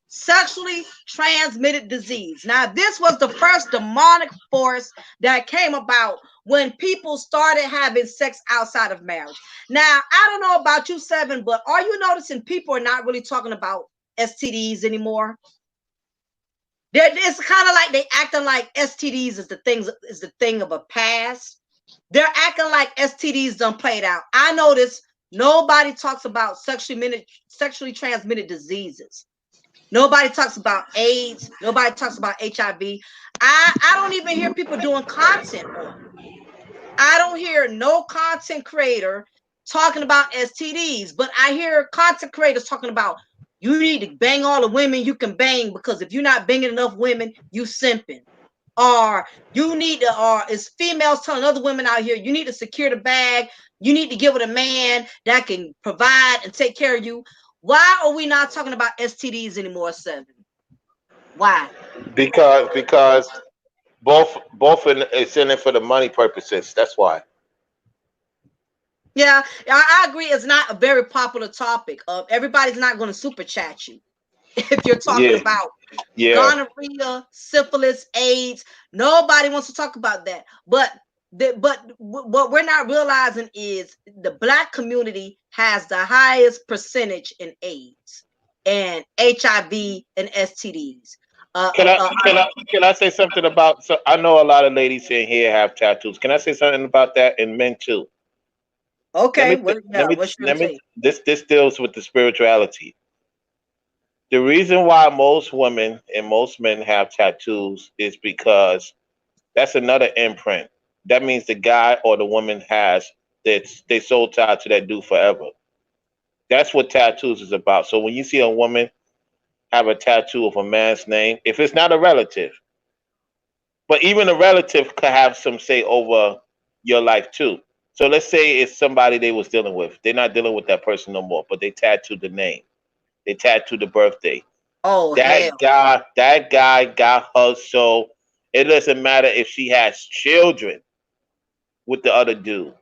sexually transmitted disease. Now, this was the first demonic force that came about when people started having sex outside of marriage. Now, I don't know about you, 7, but are you noticing people are not really talking about STDs anymore? It's kind of like they acting like STDs is the thing of a past. They're acting like STDs done played out. I notice nobody talks about sexually transmitted diseases. Nobody talks about AIDS. Nobody talks about HIV. I don't even hear people doing content on it. I don't hear no content creator talking about STDs, but I hear content creators talking about you need to bang all the women you can bang, because if you're not banging enough women, you simping. Or you need to, or it's females telling other women out here, you need to secure the bag. You need to give it a man that can provide and take care of you. Why are we not talking about STDs anymore, Seven? Why? Because both it's in it for the money purposes. That's why. Yeah, I agree. It's not a very popular topic. Everybody's not going to super chat you if you're talking Yeah, about yeah. gonorrhea, syphilis, AIDS. Nobody wants to talk about that. But what we're not realizing is the Black community has the highest percentage in AIDS and HIV and STDs. Uh, Can uh, I uh, can I can I say something about? So I know a lot of ladies in here have tattoos. Can I say something about that? And men too. Let okay, me what? let Yeah, me what's your let me. take? This deals with the spirituality. The reason why most women and most men have tattoos is because that's another imprint. That means the guy or the woman has that they soul tied to that dude forever. That's what tattoos is about. So when you see a woman have a tattoo of a man's name, if it's not a relative, but even a relative could have some say over your life too. So let's say it's somebody they was dealing with. They're not dealing with that person no more, but they tattooed the name. They tattooed the birthday. Oh hell, That guy got her so it doesn't matter if she has children with the other dude.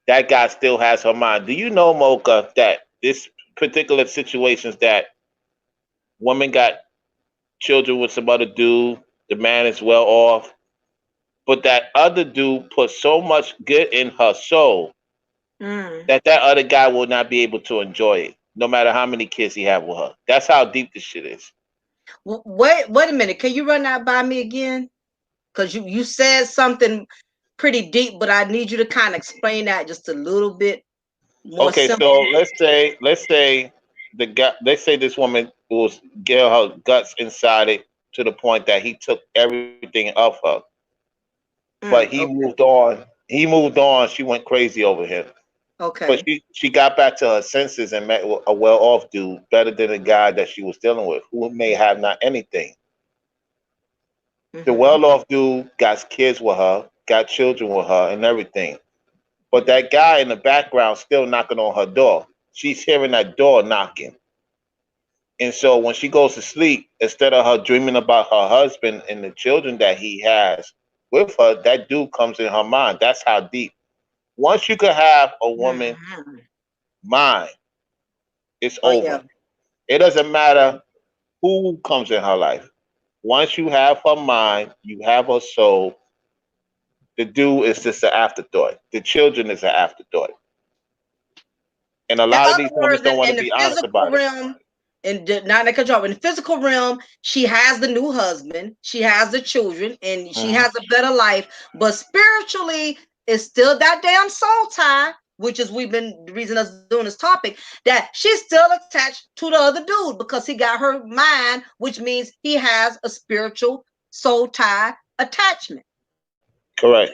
That guy still has her mind. Do you know, Mocha, that this particular situations that woman got children with some other dude, the man is well off, but that other dude put so much good in her soul mm. that that other guy will not be able to enjoy it, no matter how many kids he have with her. That's how deep this shit is. Wait a minute. Can you run that by me again? Because you said something pretty deep, but I need you to kind of explain that just a little bit more Okay, simple. so let's say the guy, let's say this woman was get her guts inside it to the point that he took everything of her, but he moved Okay. on. He moved on. She went crazy over him, but Okay. she got back to her senses and met a well off dude, better than the guy that she was dealing with, who may have not anything. The Mm-hmm. well off dude got kids with her, got children with her, and everything. But that guy in the background still knocking on her door. She's hearing that door knocking. And so when she goes to sleep, instead of her dreaming about her husband and the children that he has with her, that dude comes in her mind. That's how deep. Once you could have a woman Mm-hmm. mind, it's Oh yeah. over. It doesn't matter who comes in her life. Once you have her mind, you have her soul. The dude is just an afterthought. The children is an afterthought. And a In lot of these other women words, don't want in to the be honest physical about it. realm, not in control. In the physical realm, she has the new husband, she has the children, and she Mhm. has a better life. But spiritually, it's still that damn soul tie, which is we've been the reason us doing this topic, that she's still attached to the other dude because he got her mind, which means he has a spiritual soul tie attachment. Correct.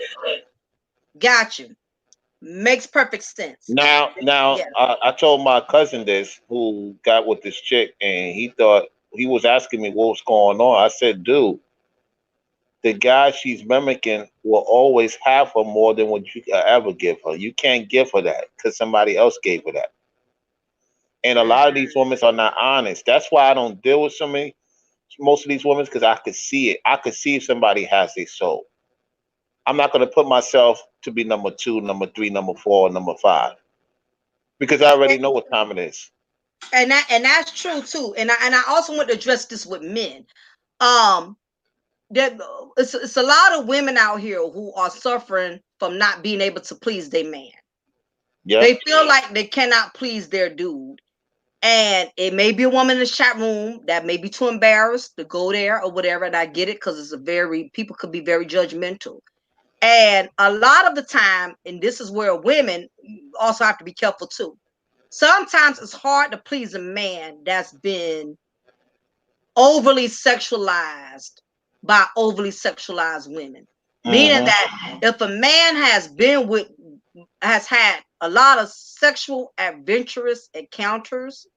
Got you. Makes perfect sense. Now, Yeah. I told my cousin this, who got with this chick, and he thought he was asking me what was going on. I said, dude, the guy she's mimicking will always have her more than what you could ever give her. You can't give her that because somebody else gave her that. And a lot of these Mm. women are not honest. That's why I don't deal with most of these women, because I could see it. I could see if somebody has a soul. I'm not going to put myself to be number two, number three, number four, number five, because I already know what time it is. And that's true too. And I also want to address this with men. Um, that it's a lot of women out here who are suffering from not being able to please their man. They Yep. feel like they cannot please their dude. And it may be a woman in the chat room that may be too embarrassed to go there or whatever. And I get it because it's a very people could be very judgmental. And a lot of the time, and this is where women also have to be careful too. Sometimes it's hard to please a man that's been overly sexualized by overly sexualized women. Meaning that if a man has had a lot of sexual adventurous encounters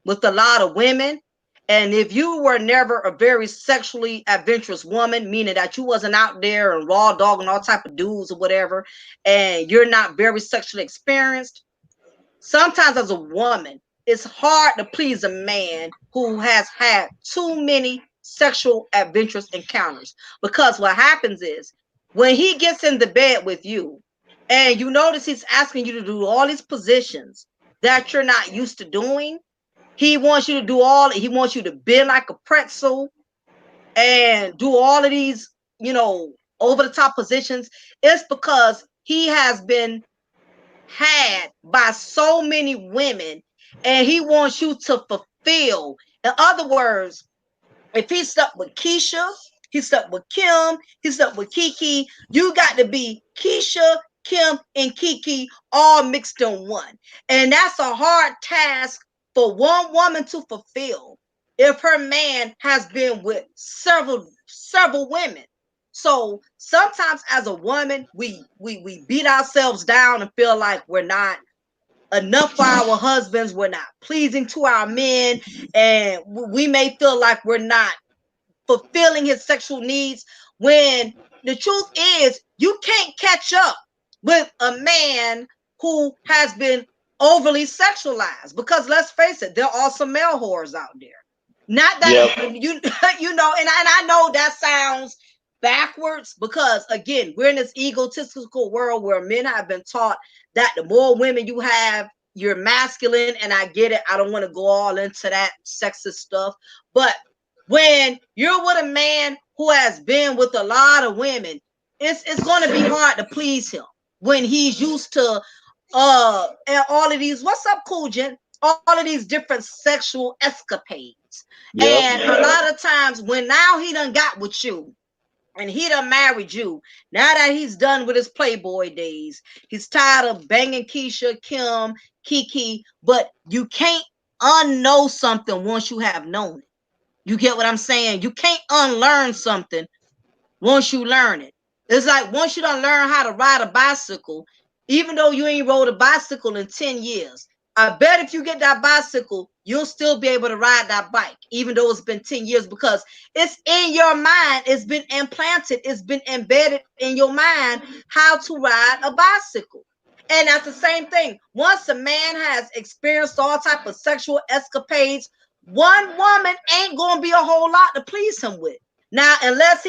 with a lot of women, and if you were never a very sexually adventurous woman, meaning that you wasn't out there and raw dogging all type of dudes or whatever, and you're not very sexually experienced, sometimes as a woman, it's hard to please a man who has had too many sexual adventurous encounters. Because what happens is when he gets in the bed with you and you notice he's asking you to do all these positions that you're not used to doing, he wants you to do he wants you to bend like a pretzel and do all of these, over the top positions. It's because he has been had by so many women and he wants you to fulfill. In other words, if he slept with Keisha, he slept with Kim, he slept with Kiki, you got to be Keisha, Kim, and Kiki all mixed in one. And that's a hard task for one woman to fulfill if her man has been with several women. So sometimes as a woman, we beat ourselves down and feel like we're not enough for our husbands, we're not pleasing to our men, and we may feel like we're not fulfilling his sexual needs, when the truth is you can't catch up with a man who has been overly sexualized. Because let's face it, there are some male whores out there. Not that and I know that sounds backwards, because again, we're in this egotistical world where men have been taught that the more women you have, you're masculine. And I get it, I don't want to go all into that sexist stuff, but when you're with a man who has been with a lot of women, it's going to be hard to please him when he's used to and all of these, what's up, Cool Jen, all of these different sexual escapades. And a lot of times when now he done got with you and he done married you, now that he's done with his Playboy days, he's tired of banging Keisha, Kim, Kiki, but you can't unknow something once you have known it. You get what I'm saying? You can't unlearn something once you learn it. It's like once you don't learn how to ride a bicycle, even though you ain't rode a bicycle in 10 years, I bet if you get that bicycle, you'll still be able to ride that bike, even though it's been 10 years, because it's in your mind, it's been implanted, it's been embedded in your mind how to ride a bicycle. And that's the same thing. Once a man has experienced all type of sexual escapades, one woman ain't gonna be a whole lot to please him with. Now, unless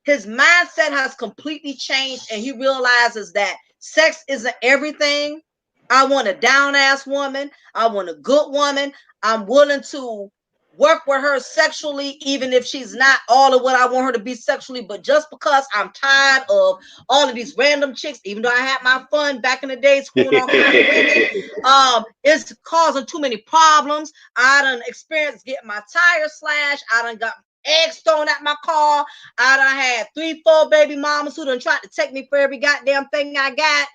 his mindset has completely changed and he realizes that sex isn't everything. I want a down ass woman. I want a good woman. I'm willing to work with her sexually, even if she's not all of what I want her to be sexually. But just because I'm tired of all of these random chicks, even though I had my fun back in the day screwing all kinds of women, it's causing too many problems. I done experienced getting my tires slashed. I done got eggs thrown at my car. I done had 3-4 baby mamas who done tried to take me for every goddamn thing I got.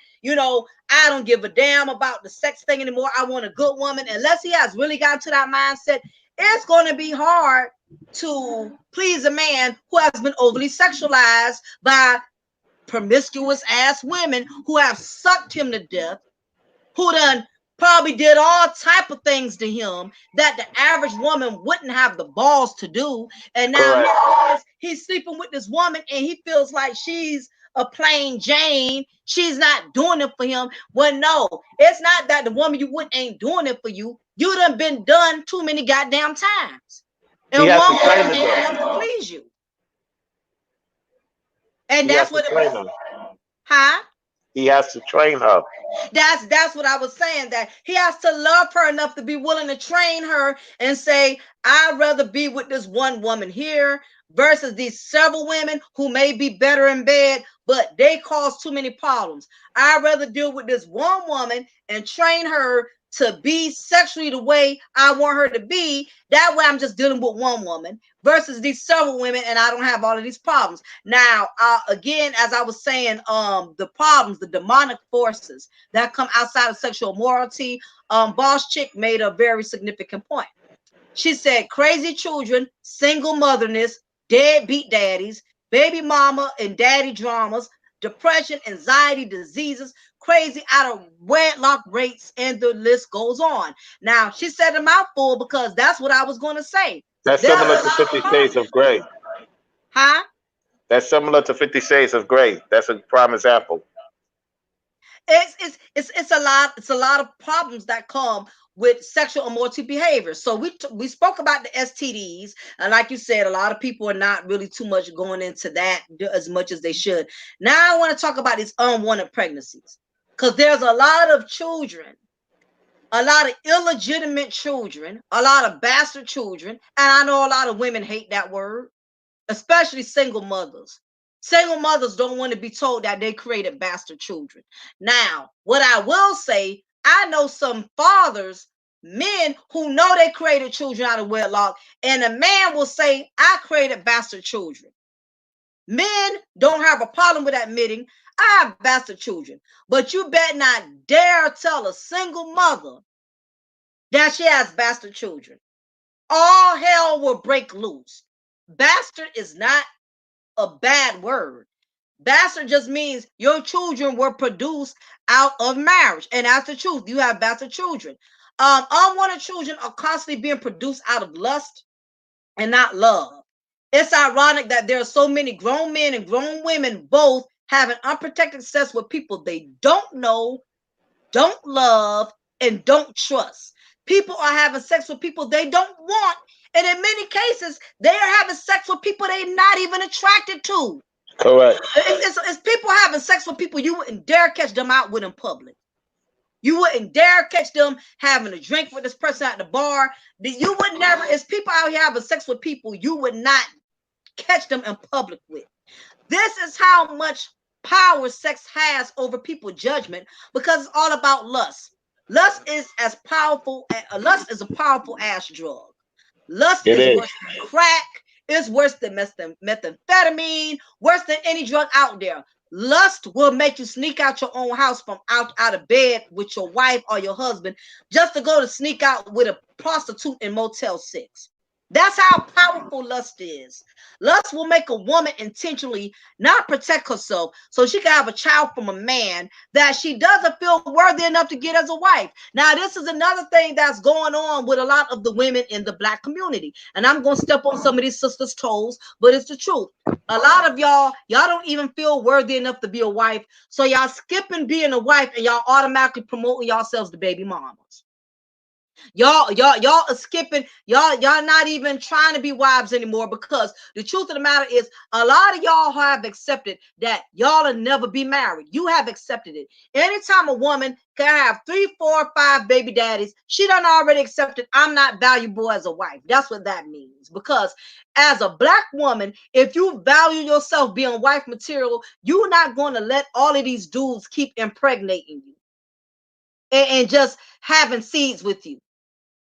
I don't give a damn about the sex thing anymore. I want a good woman. Unless he has really gotten to that mindset, it's going to be hard to please a man who has been overly sexualized by promiscuous ass women who have sucked him to death, who done probably did all type of things to him that the average woman wouldn't have the balls to do. And now he's sleeping with this woman and he feels like she's a plain Jane. She's not doing it for him. Well, no, it's not that the woman you with ain't doing it for you. You done been done too many goddamn times. And one woman ain't enough to please you. And that's what it was. Huh? He has to train her. That's what I was saying, that he has to love her enough to be willing to train her and say, I'd rather be with this one woman here versus these several women who may be better in bed, but they cause too many problems. I'd rather deal with this one woman and train her to be sexually the way I want her to be. That way I'm just dealing with one woman versus these several women and I don't have all of these problems. Now, again, as I was saying, the problems, the demonic forces that come outside of sexual morality, Boss Chick made a very significant point. She said crazy children, single motherness, deadbeat daddies, baby mama and daddy dramas, depression, anxiety, diseases, crazy out of wedlock rates, and the list goes on. Now, she said a mouthful because that's what I was going to say. That's There's similar a to lot 50 of Shades of Grey. huh? That's similar to 50 Shades of Grey. That's a prime example. It's a lot of problems that come with sexual immoral behavior. So we spoke about the STDs, and like you said, a lot of people are not really too much going into that as much as they should. Now I want to talk about these unwanted pregnancies, because there's a lot of children, a lot of illegitimate children, a lot of bastard children, and I know a lot of women hate that word, especially single mothers. Single mothers don't want to be told that they created bastard children. Now, what I will say, I know some fathers, men who know they created children out of wedlock, and a man will say, I created bastard children. Men don't have a problem with admitting, I have bastard children, but you better not dare tell a single mother that she has bastard children. All hell will break loose. Bastard is not a bad word. Bastard just means your children were produced out of marriage. And that's the truth. You have bastard children. Unwanted children are constantly being produced out of lust and not love. It's ironic that there are so many grown men and grown women both having unprotected sex with people they don't know, don't love, and don't trust. People are having sex with people they don't want. And in many cases, they are having sex with people they're not even attracted to. Correct. It's people having sex with people you wouldn't dare catch them out with in public. You wouldn't dare catch them having a drink with this person at the bar. You would never. It's people out here having sex with people you would not catch them in public with. This is how much power sex has over people's judgment, because it's all about lust. Lust is as powerful. Lust is a powerful ass drug. Lust It is is. worse than crack. It's worse than methamphetamine, worse than any drug out there. Lust will make you sneak out your own house from out of bed with your wife or your husband just to go to sneak out with a prostitute in Motel 6. That's how powerful lust is. Lust will make a woman intentionally not protect herself so she can have a child from a man that she doesn't feel worthy enough to get as a wife. Now, this is another thing that's going on with a lot of the women in the Black community. And I'm going to step on some of these sisters' toes, but it's the truth. A lot of y'all don't even feel worthy enough to be a wife. So y'all skipping being a wife and y'all automatically promoting yourselves to baby mamas. Y'all are skipping. Y'all not even trying to be wives anymore, because the truth of the matter is a lot of y'all have accepted that y'all will never be married. You have accepted it. Anytime a woman can have 3, 4, 5 baby daddies, she done already accepted I'm not valuable as a wife. That's what that means. Because as a Black woman, if you value yourself being wife material, you're not going to let all of these dudes keep impregnating you and just having seeds with you.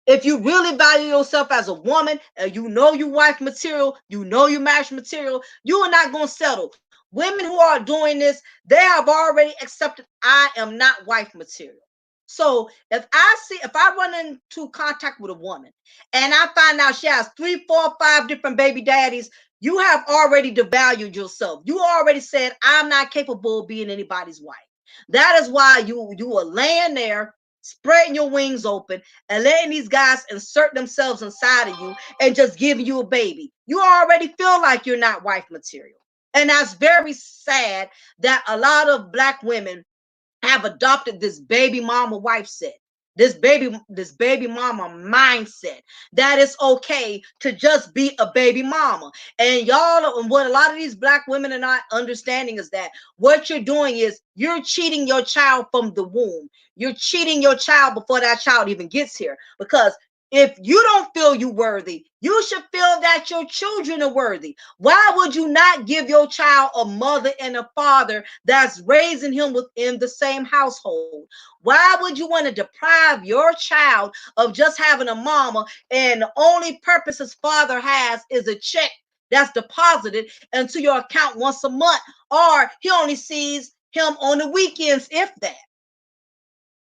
If you really value yourself as a woman, and you know you wife material, you know you marriage material, you are not going to settle. Women who are doing this, they have already accepted I am not wife material. So if I run into contact with a woman and I find out she has 3, 4, 5 different baby daddies, you have already devalued yourself. You already said I'm not capable of being anybody's wife. That is why you are laying there spreading your wings open and letting these guys insert themselves inside of you and just giving you a baby. You already feel like you're not wife material. And that's very sad that a lot of Black women have adopted this baby mama wife set, this baby mama mindset, that it's okay to just be a baby mama. And y'all, what a lot of these Black women are not understanding is that what you're doing is you're cheating your child from the womb. You're cheating your child before that child even gets here, because if you don't feel you worthy, you should feel that your children are worthy. Why would you not give your child a mother and a father that's raising him within the same household? Why would you want to deprive your child of just having a mama, and the only purpose his father has is a check that's deposited into your account once a month, or he only sees him on the weekends, if that?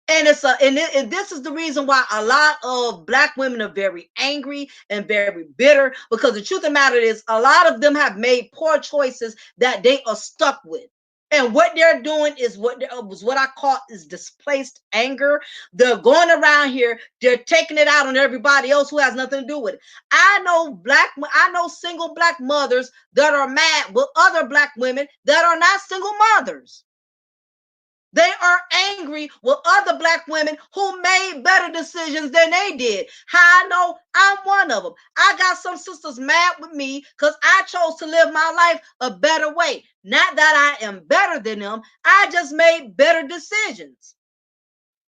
And and this is the reason why a lot of black women are very angry and very bitter, because the truth of the matter is a lot of them have made poor choices that they are stuck with. And what they're doing is what I call is displaced anger. They're going around here, they're taking it out on everybody else who has nothing to do with it. I know single black mothers that are mad with other black women that are not single mothers. They are angry with other black women who made better decisions than they did. How I know? I'm one of them. I got some sisters mad with me because I chose to live my life a better way. Not that I am better than them. I just made better decisions.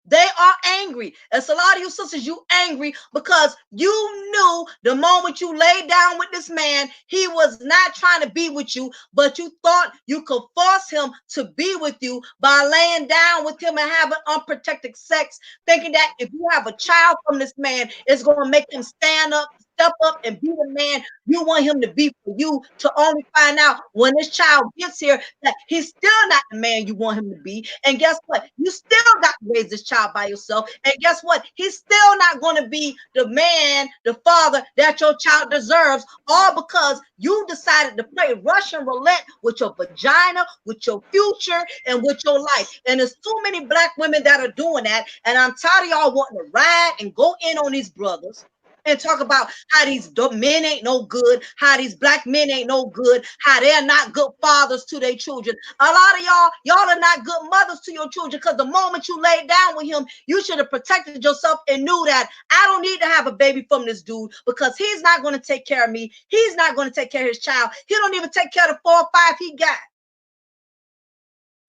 They are angry. It's a lot of you sisters, you angry because you knew the moment you laid down with this man, he was not trying to be with you, but you thought you could force him to be with you by laying down with him and having unprotected sex, thinking that if you have a child from this man, it's going to make him stand up, step up, and be the man you want him to be for you, to only find out when this child gets here that he's still not the man you want him to be. And guess what? You still got to raise this child by yourself. And guess what? He's still not going to be the man, the father that your child deserves, all because you decided to play Russian roulette with your vagina, with your future, and with your life. And there's too many black women that are doing that. And I'm tired of y'all wanting to ride and go in on these brothers and talk about how these men ain't no good, how these black men ain't no good, how they're not good fathers to their children. A lot of y'all are not good mothers to your children, because the moment you laid down with him, you should have protected yourself and knew that I don't need to have a baby from this dude, because he's not going to take care of me. He's not going to take care of his child. He don't even take care of the 4 or 5 he got.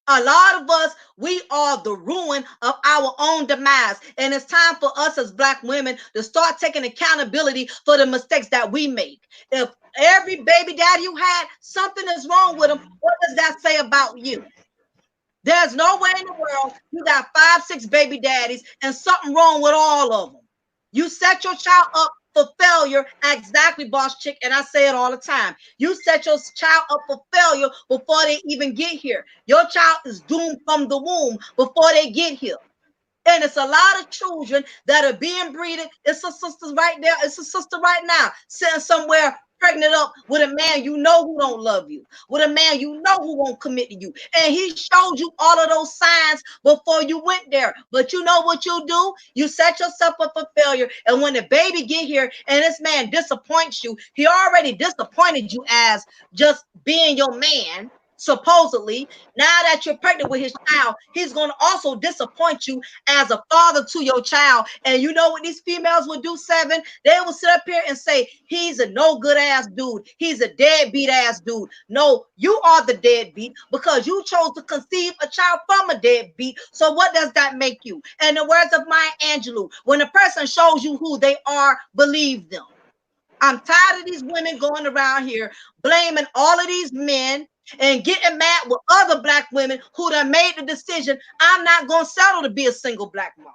A lot of us, we are the ruin of our own demise. And it's time for us as black women to start taking accountability for the mistakes that we make. If every baby daddy you had, something is wrong with him, what does that say about you? There's no way in the world you got 5, 6 baby daddies and something wrong with all of them. You set your child up for failure. Exactly, boss chick. And I say it all the time. You set your child up for failure before they even get here. Your child is doomed from the womb before they get here. And it's a lot of children that are being breeded. It's a sister right there. It's a sister right now sitting somewhere pregnant up with a man you know who don't love you, with a man you know who won't commit to you. And he showed you all of those signs before you went there. But you know what you do? You set yourself up for failure. And when the baby get here and this man disappoints you, he already disappointed you as just being your man. Supposedly, now that you're pregnant with his child, he's going to also disappoint you as a father to your child. And you know what these females will do, Seven? They will sit up here and say, he's a no good ass dude. He's a deadbeat ass dude. No, you are the deadbeat because you chose to conceive a child from a deadbeat. So what does that make you? In the words of Maya Angelou, when a person shows you who they are, believe them. I'm tired of these women going around here blaming all of these men and getting mad with other black women who done made the decision, I'm not going to settle to be a single black mom.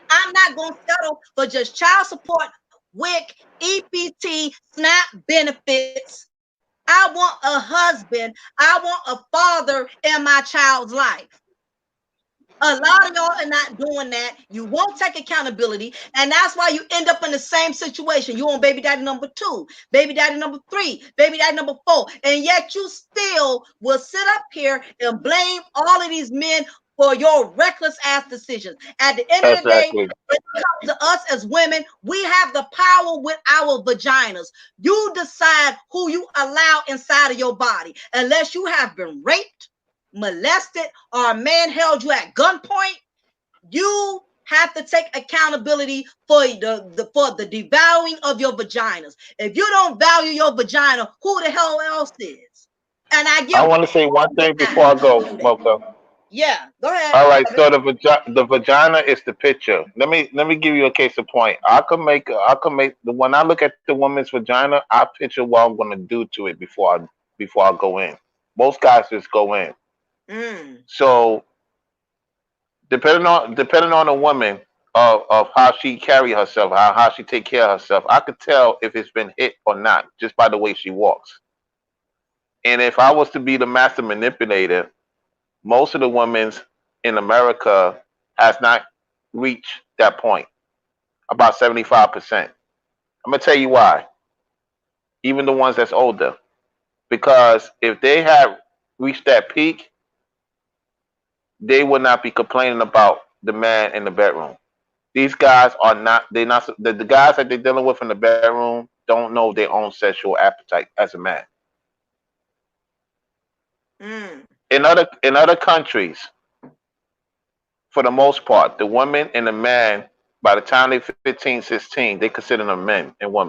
I'm not going to settle for just child support, WIC, EPT, SNAP benefits. I want a husband. I want a father in my child's life. A lot of y'all are not doing that. You won't take accountability, and that's why you end up in the same situation. You on baby daddy number 2, baby daddy number 3, baby daddy number 4, and yet you still will sit up here and blame all of these men for your reckless ass decisions. At the end of the day, when it comes to us as women, we have the power with our vaginas. You decide who you allow inside of your body, unless you have been raped, molested, or a man held you at gunpoint. You have to take accountability for the devaluing of your vaginas. If you don't value your vagina, who the hell else is? And I want to say one thing before I go, Mocha. Yeah, go ahead. All right, so the vagina is the picture. Let me give you a case of point. I can make when I look at the woman's vagina, I picture what I'm gonna do to it before I go in. Most guys just go in. Mm. So depending on the woman of how she carry herself, how she take care of herself, I could tell if it's been hit or not just by the way she walks. And if I was to be the master manipulator, most of the women's in America has not reached that point. About 75%. I'm gonna tell you why. Even the ones that's older, because if they had reached that peak, they would not be complaining about the man in the bedroom. These guys are not. They not the guys that they're dealing with in the bedroom don't know their own sexual appetite as a man. Mm. In other countries, for the most part, the woman and the man, by the time they're 15, 16, they consider them men and women.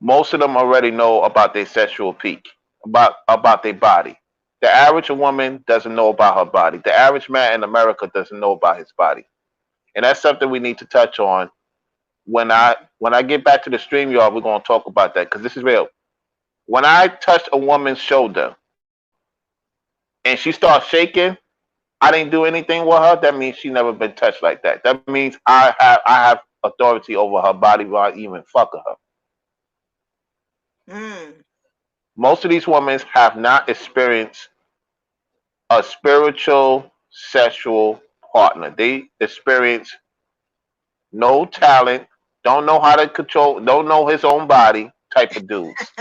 Most of them already know about their sexual peak, about their body. The average woman doesn't know about her body. The average man in America doesn't know about his body, and that's something we need to touch on. When I get back to the stream, y'all, we're gonna talk about that because this is real. When I touch a woman's shoulder and she starts shaking, I didn't do anything with her. That means she never been touched like that. That means I have authority over her body without even fucking her. Mm. Most of these women have not experienced a spiritual sexual partner. They experience no talent, don't know how to control, don't know his own body type of dudes.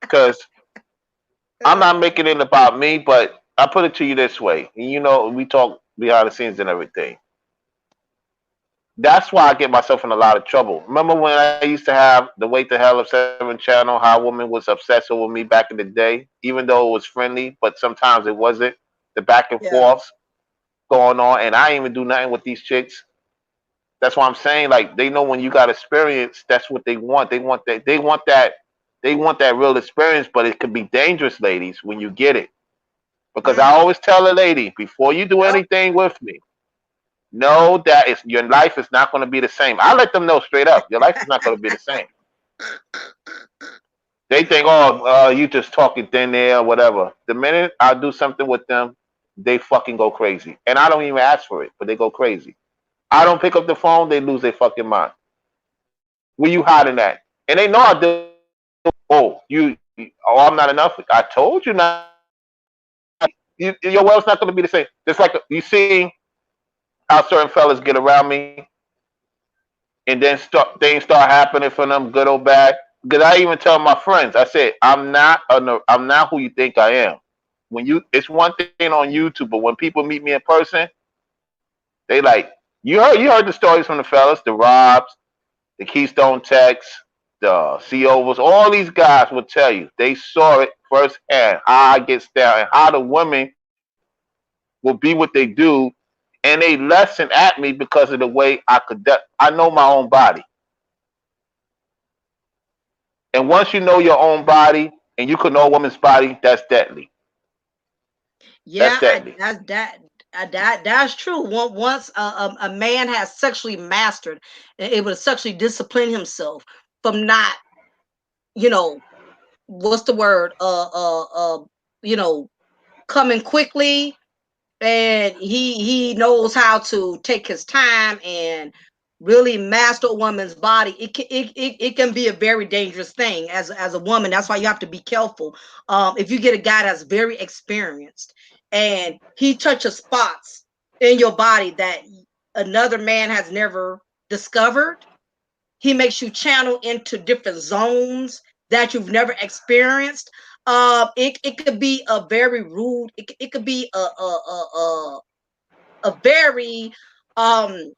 Because I'm not making it about me, but I put it to you this way. You know, we talk behind the scenes and everything. That's why I get myself in a lot of trouble. Remember when I used to have the Wait to Hell of Seven channel, how a woman was obsessed with me back in the day, even though it was friendly, but sometimes it wasn't. The back and Yeah. forths going on, and I ain't even do nothing with these chicks. That's why I'm saying, like, they know when you got experience, that's what they want. They want that. They want that. They want that real experience, but it could be dangerous, ladies, when you get it. Because I Mm. always tell a lady before you do Yep. anything with me, know that your life is not going to be the same. I let them know straight up, your life is not going to be the same. They think, oh, you just talking thin air or whatever. The minute I do something with them, they fucking go crazy, and I don't even ask for it, but they go crazy. I don't pick up the phone, they lose their fucking mind. Where you hiding at? And they know I do. Oh, oh, I'm not enough. I told you not. Your world's not going to be the same. Just like you see how certain fellas get around me, and then things start happening for them, good or bad. Because I even tell my friends, I said, I'm not who you think I am. It's one thing on YouTube, but when people meet me in person, they like, you heard the stories from the fellas, the Robs, the Keystone Techs, the COs, all these guys will tell you they saw it firsthand how I get down and how the women will be what they do, and they lesson at me because of the way I conduct. I know my own body, and once you know your own body and you can know a woman's body, that's deadly. That's Yeah, deadly. that's true. Once a man has sexually mastered and able to sexually discipline himself from not, you know, what's the word? You know, coming quickly, and he knows how to take his time and really master a woman's body. It can be a very dangerous thing as a woman. That's why you have to be careful. If you get a guy that's very experienced and he touches spots in your body that another man has never discovered, he makes you channel into different zones that you've never experienced. It could be a very rude. It could be a very um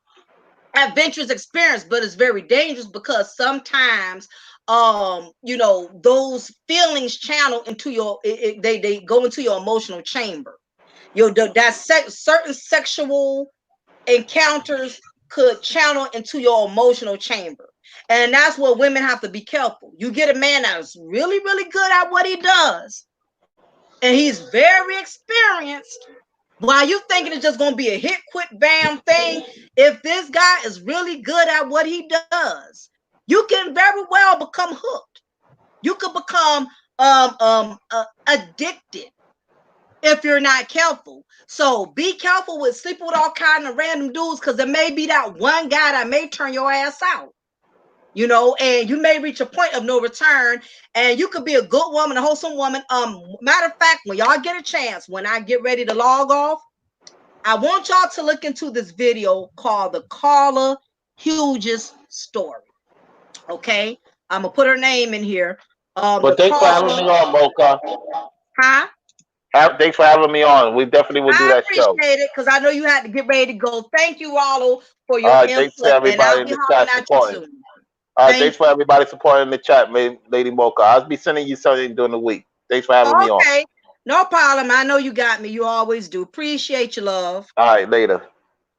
adventurous experience, but it's very dangerous because sometimes those feelings channel into they go into your emotional chamber. Certain sexual encounters could channel into your emotional chamber. And that's where women have to be careful. You get a man that's really, really good at what he does, and he's very experienced. While you thinking it's just gonna be a hit, quick, bam thing, if this guy is really good at what he does, you can very well become hooked. You could become addicted if you're not careful. So be careful with sleeping with all kind of random dudes, because there may be that one guy that may turn your ass out. And you may reach a point of no return, and you could be a good woman, a wholesome woman. Matter of fact, when y'all get a chance, when I get ready to log off, I want y'all to look into this video called the Carla Hughes story. Okay, I'm gonna put her name in here. The But thanks for having me Carla, on, Mocha. huh? Thanks for having me on. We definitely will do I that show. appreciate it because I know you had to get ready to go. Thank you, Rollo, for your All right, thanks to input, and everybody I'll in be the hollering chat at you supporting. soon. All right, thanks Thank for you. everybody supporting the chat, Lady Mocha. I'll be sending you something during the week. Thanks for having me on. Okay, no problem. I know you got me. You always do. Appreciate you, love. All right, later.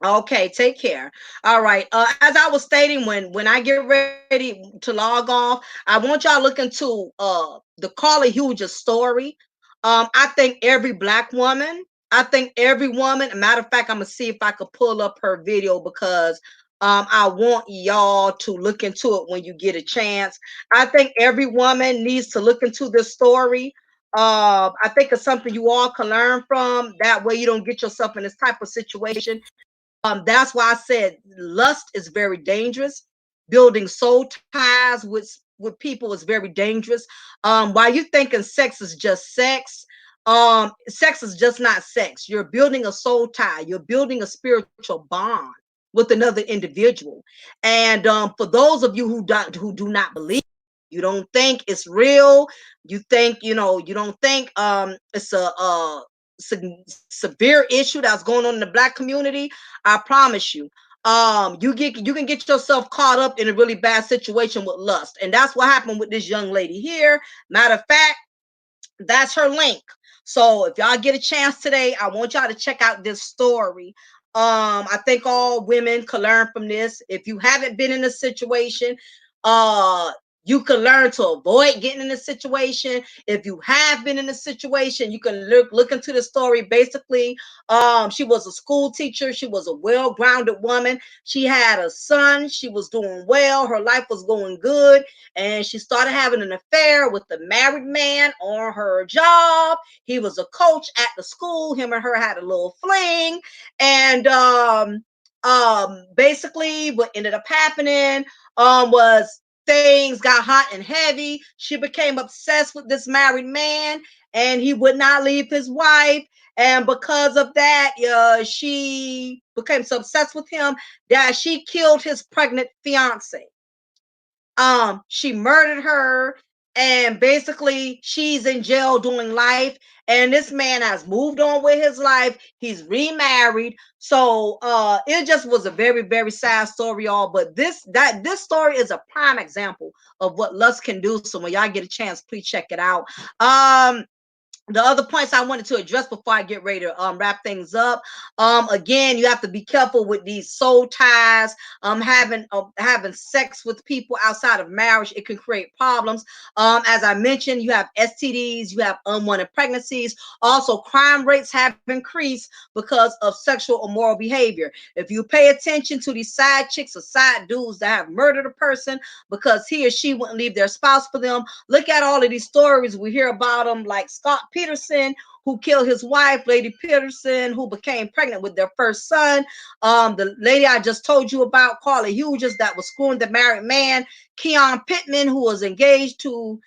Okay, take care. All right. As I was stating, when I get ready to log off, I want y'all to look into the Carla Hughes story. I think every black woman, I think every woman. Matter of fact, I'm gonna see if I could pull up her video because I want y'all to look into it when you get a chance. I think every woman needs to look into this story. I think it's something you all can learn from. That way, you don't get yourself in this type of situation. That's why I said lust is very dangerous. Building soul ties with people is very dangerous. While you thinking sex is just sex, sex is just not sex. You're building a soul tie. You're building a spiritual bond with another individual. And for those of you who do not believe, you don't think it's real. You think you don't think it's a severe issue that's going on in the black community. I promise you, you can get yourself caught up in a really bad situation with lust, and that's what happened with this young lady here. Matter of fact, that's her link. So if y'all get a chance today, I want y'all to check out this story. I think all women can learn from this. If you haven't been in a situation, uh, you can learn to avoid getting in a situation. If you have been in a situation, you can look into the story. Basically, she was a school teacher. She was a well-grounded woman. She had a son. She was doing well. Her life was going good, and she started having an affair with the married man on her job. He was a coach at the school. Him and her had a little fling, and basically what ended up happening was things got hot and heavy. She became obsessed with this married man, and he would not leave his wife. And because of that, she became so obsessed with him that she killed his pregnant fiance. She murdered her, and basically she's in jail doing life, and this man has moved on with his life. He's remarried. So it just was a very, very sad story, y'all. But this story is a prime example of what lust can do. So when y'all get a chance, please check it out. The other points I wanted to address before I get ready to wrap things up. Again, you have to be careful with these soul ties. Having sex with people outside of marriage, it can create problems. As I mentioned, you have STDs, you have unwanted pregnancies. Also, crime rates have increased because of sexual immoral behavior. If you pay attention to these side chicks or side dudes that have murdered a person because he or she wouldn't leave their spouse for them, look at all of these stories we hear about them, like Scott Peterson, who killed his wife, Lady Peterson, who became pregnant with their first son. The lady I just told you about, Carla Hughes, that was screwing the married man. Keon Pittman, who was engaged to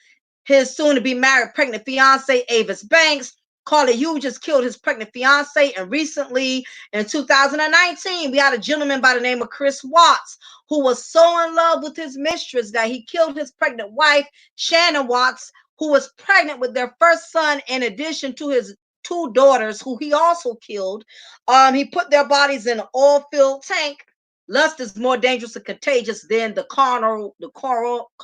his soon-to-be married pregnant fiance, Avis Banks. Carla Hughes just killed his pregnant fiance. And recently, in 2019, we had a gentleman by the name of Chris Watts, who was so in love with his mistress that he killed his pregnant wife, Shannon Watts, who was pregnant with their first son, in addition to his two daughters, who he also killed. He put their bodies in an oil-filled tank. Lust is more dangerous and contagious than the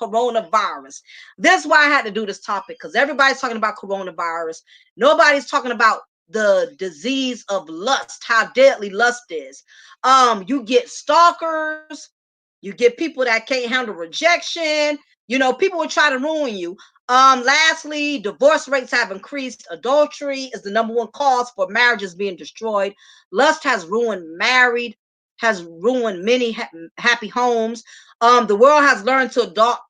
coronavirus. This is why I had to do this topic, because everybody's talking about coronavirus. Nobody's talking about the disease of lust, how deadly lust is. You get stalkers, you get people that can't handle rejection. People will try to ruin you. Lastly, divorce rates have increased. Adultery is the number one cause for marriages being destroyed. Lust has ruined many happy homes. The world has learned to adopt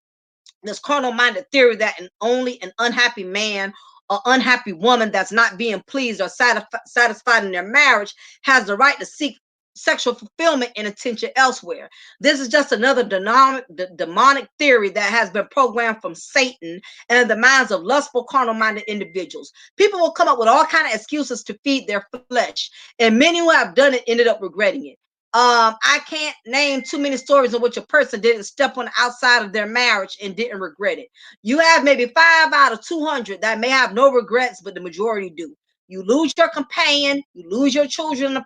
this carnal-minded theory that only an unhappy man or unhappy woman that's not being pleased or satisfied in their marriage has the right to seek sexual fulfillment and attention elsewhere. This is just another demonic theory that has been programmed from Satan and the minds of lustful, carnal-minded individuals. People will come up with all kinds of excuses to feed their flesh, and many who have done it ended up regretting it. I can't name too many stories in which a person didn't step on the outside of their marriage and didn't regret it. You have maybe 5 out of 200 that may have no regrets, but the majority do. You lose your companion, you lose your children in the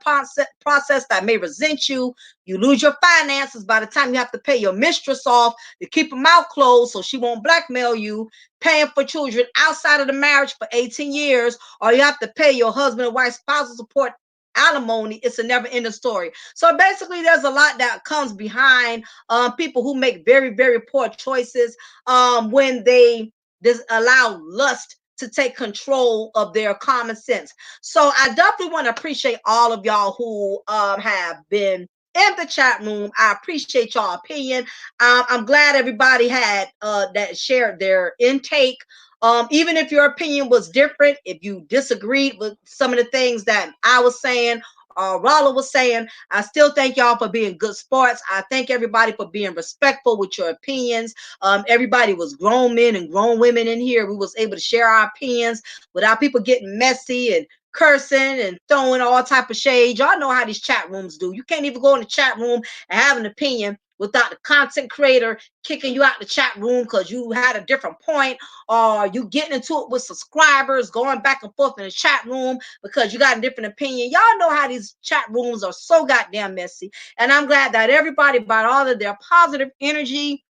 process that may resent you, you lose your finances by the time you have to pay your mistress off to keep her mouth closed so she won't blackmail you, paying for children outside of the marriage for 18 years, or you have to pay your husband and wife spousal support, alimony. It's a never ending story. So basically there's a lot that comes behind people who make very, very poor choices when they allow lust to take control of their common sense. So I definitely want to appreciate all of y'all who have been in the chat room. I appreciate y'all opinion. I'm glad everybody had that shared their intake. Even if your opinion was different, if you disagreed with some of the things that I was saying or Rolla was saying, I still thank y'all for being good sports. I thank everybody for being respectful with your opinions. Everybody was grown men and grown women in here. We was able to share our opinions without people getting messy and cursing and throwing all type of shade. Y'all know how these chat rooms do. You can't even go in the chat room and have an opinion without the content creator kicking you out the chat room because you had a different point, or you getting into it with subscribers, going back and forth in the chat room because you got a different opinion. Y'all know how these chat rooms are so goddamn messy. And I'm glad that everybody brought all of their positive energy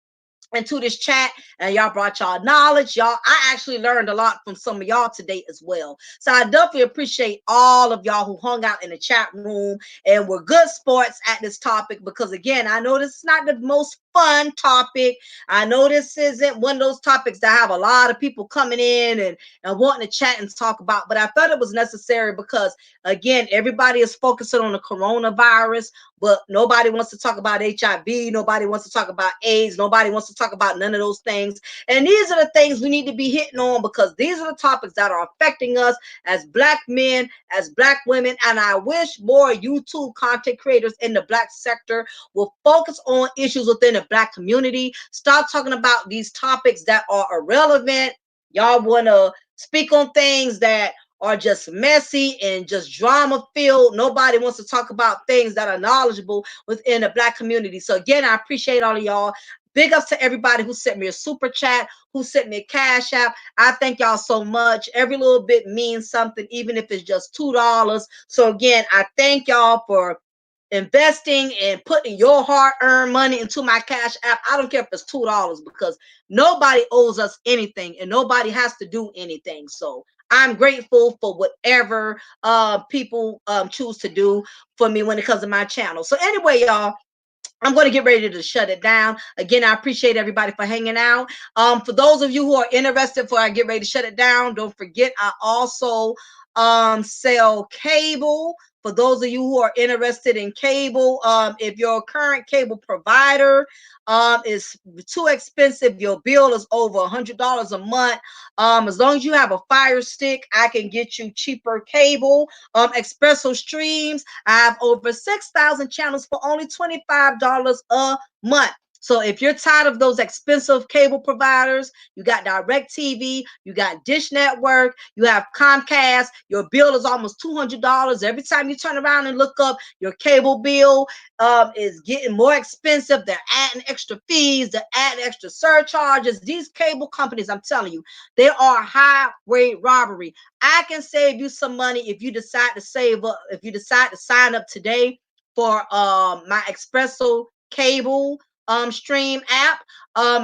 into this chat, and y'all brought y'all knowledge. I actually learned a lot from some of y'all today as well. So I definitely appreciate all of y'all who hung out in the chat room and were good sports at this topic, because again, I know this is not the most fun topic. I know this isn't one of those topics that have a lot of people coming in and wanting to chat and talk about, but I thought it was necessary because again, everybody is focusing on the coronavirus, but nobody wants to talk about HIV. Nobody wants to talk about AIDS. Nobody wants to talk about none of those things. And these are the things we need to be hitting on, because these are the topics that are affecting us as Black men, as Black women. And I wish more YouTube content creators in the Black sector will focus on issues within the Black community. Stop talking about these topics that are irrelevant. Y'all want to speak on things that are just messy and just drama filled. Nobody wants to talk about things that are knowledgeable within the Black community. So again, I appreciate all of y'all. Big ups to everybody who sent me a super chat, who sent me a cash app. I thank y'all so much. Every little bit means something, even if it's just $2. So again, I thank y'all for investing and putting your hard-earned money into my cash app. I don't care if it's $2, because nobody owes us anything and nobody has to do anything. So I'm grateful for whatever people choose to do for me when it comes to my channel. So anyway, y'all, I'm going to get ready to shut it down. Again, I appreciate everybody for hanging out. For those of you who are interested before I get ready to shut it down, don't forget I also sell cable. For those of you who are interested in cable, if your current cable provider is too expensive, your bill is over $100 a month, as long as you have a Fire Stick, I can get you cheaper cable. Espresso Streams, I have over 6,000 channels for only $25 a month. So if you're tired of those expensive cable providers, you got DirecTV, you got Dish Network, you have Comcast, your bill is almost $200. Every time you turn around and look up, your cable bill is getting more expensive. They're adding extra fees, they're adding extra surcharges. These cable companies, I'm telling you, they are highway robbery. I can save you some money if you decide to save up, if you decide to sign up today for my Espresso cable stream app.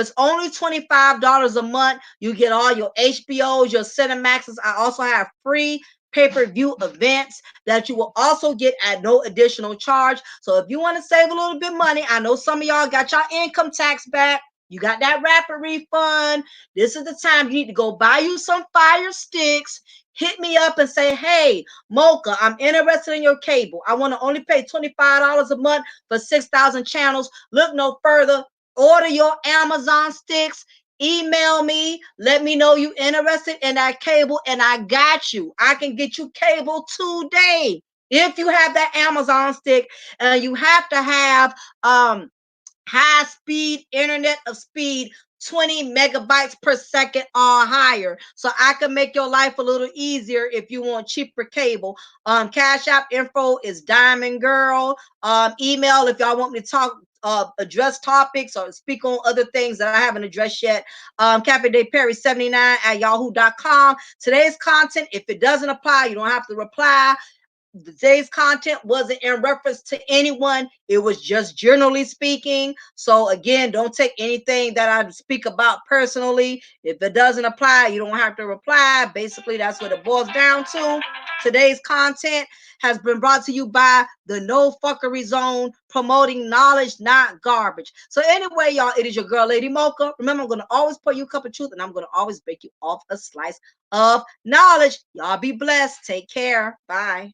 It's only $25 a month. You get all your HBOs, your Cinemaxes. I also have free pay-per-view events that you will also get at no additional charge. So if you want to save a little bit of money, I know some of y'all got your income tax back, you got that rapid refund, this is the time you need to go buy you some Fire Sticks. Hit me up and say, hey, Mocha, I'm interested in your cable. I want to only pay $25 a month for 6,000 channels. Look no further. Order your Amazon sticks. Email me. Let me know you interested in that cable, and I got you. I can get you cable today. If you have that Amazon stick, and you have to have high speed internet of speed, 20 megabytes per second or higher, so I can make your life a little easier if you want cheaper cable. Cash App info is Diamond Girl. Email if y'all want me to talk, address topics or speak on other things that I haven't addressed yet. Cafe Day Perry 79 at yahoo.com. Today's content, if it doesn't apply, you don't have to reply. Today's content wasn't in reference to anyone. It was just generally speaking. So again, don't take anything that I speak about personally. If it doesn't apply, you don't have to reply. Basically, that's what it boils down to. Today's content has been brought to you by the No Fuckery Zone, promoting knowledge, not garbage. So anyway, y'all, it is your girl, Lady Mocha. Remember, I'm going to always pour you a cup of truth, and I'm going to always bake you off a slice of knowledge. Y'all be blessed. Take care. Bye.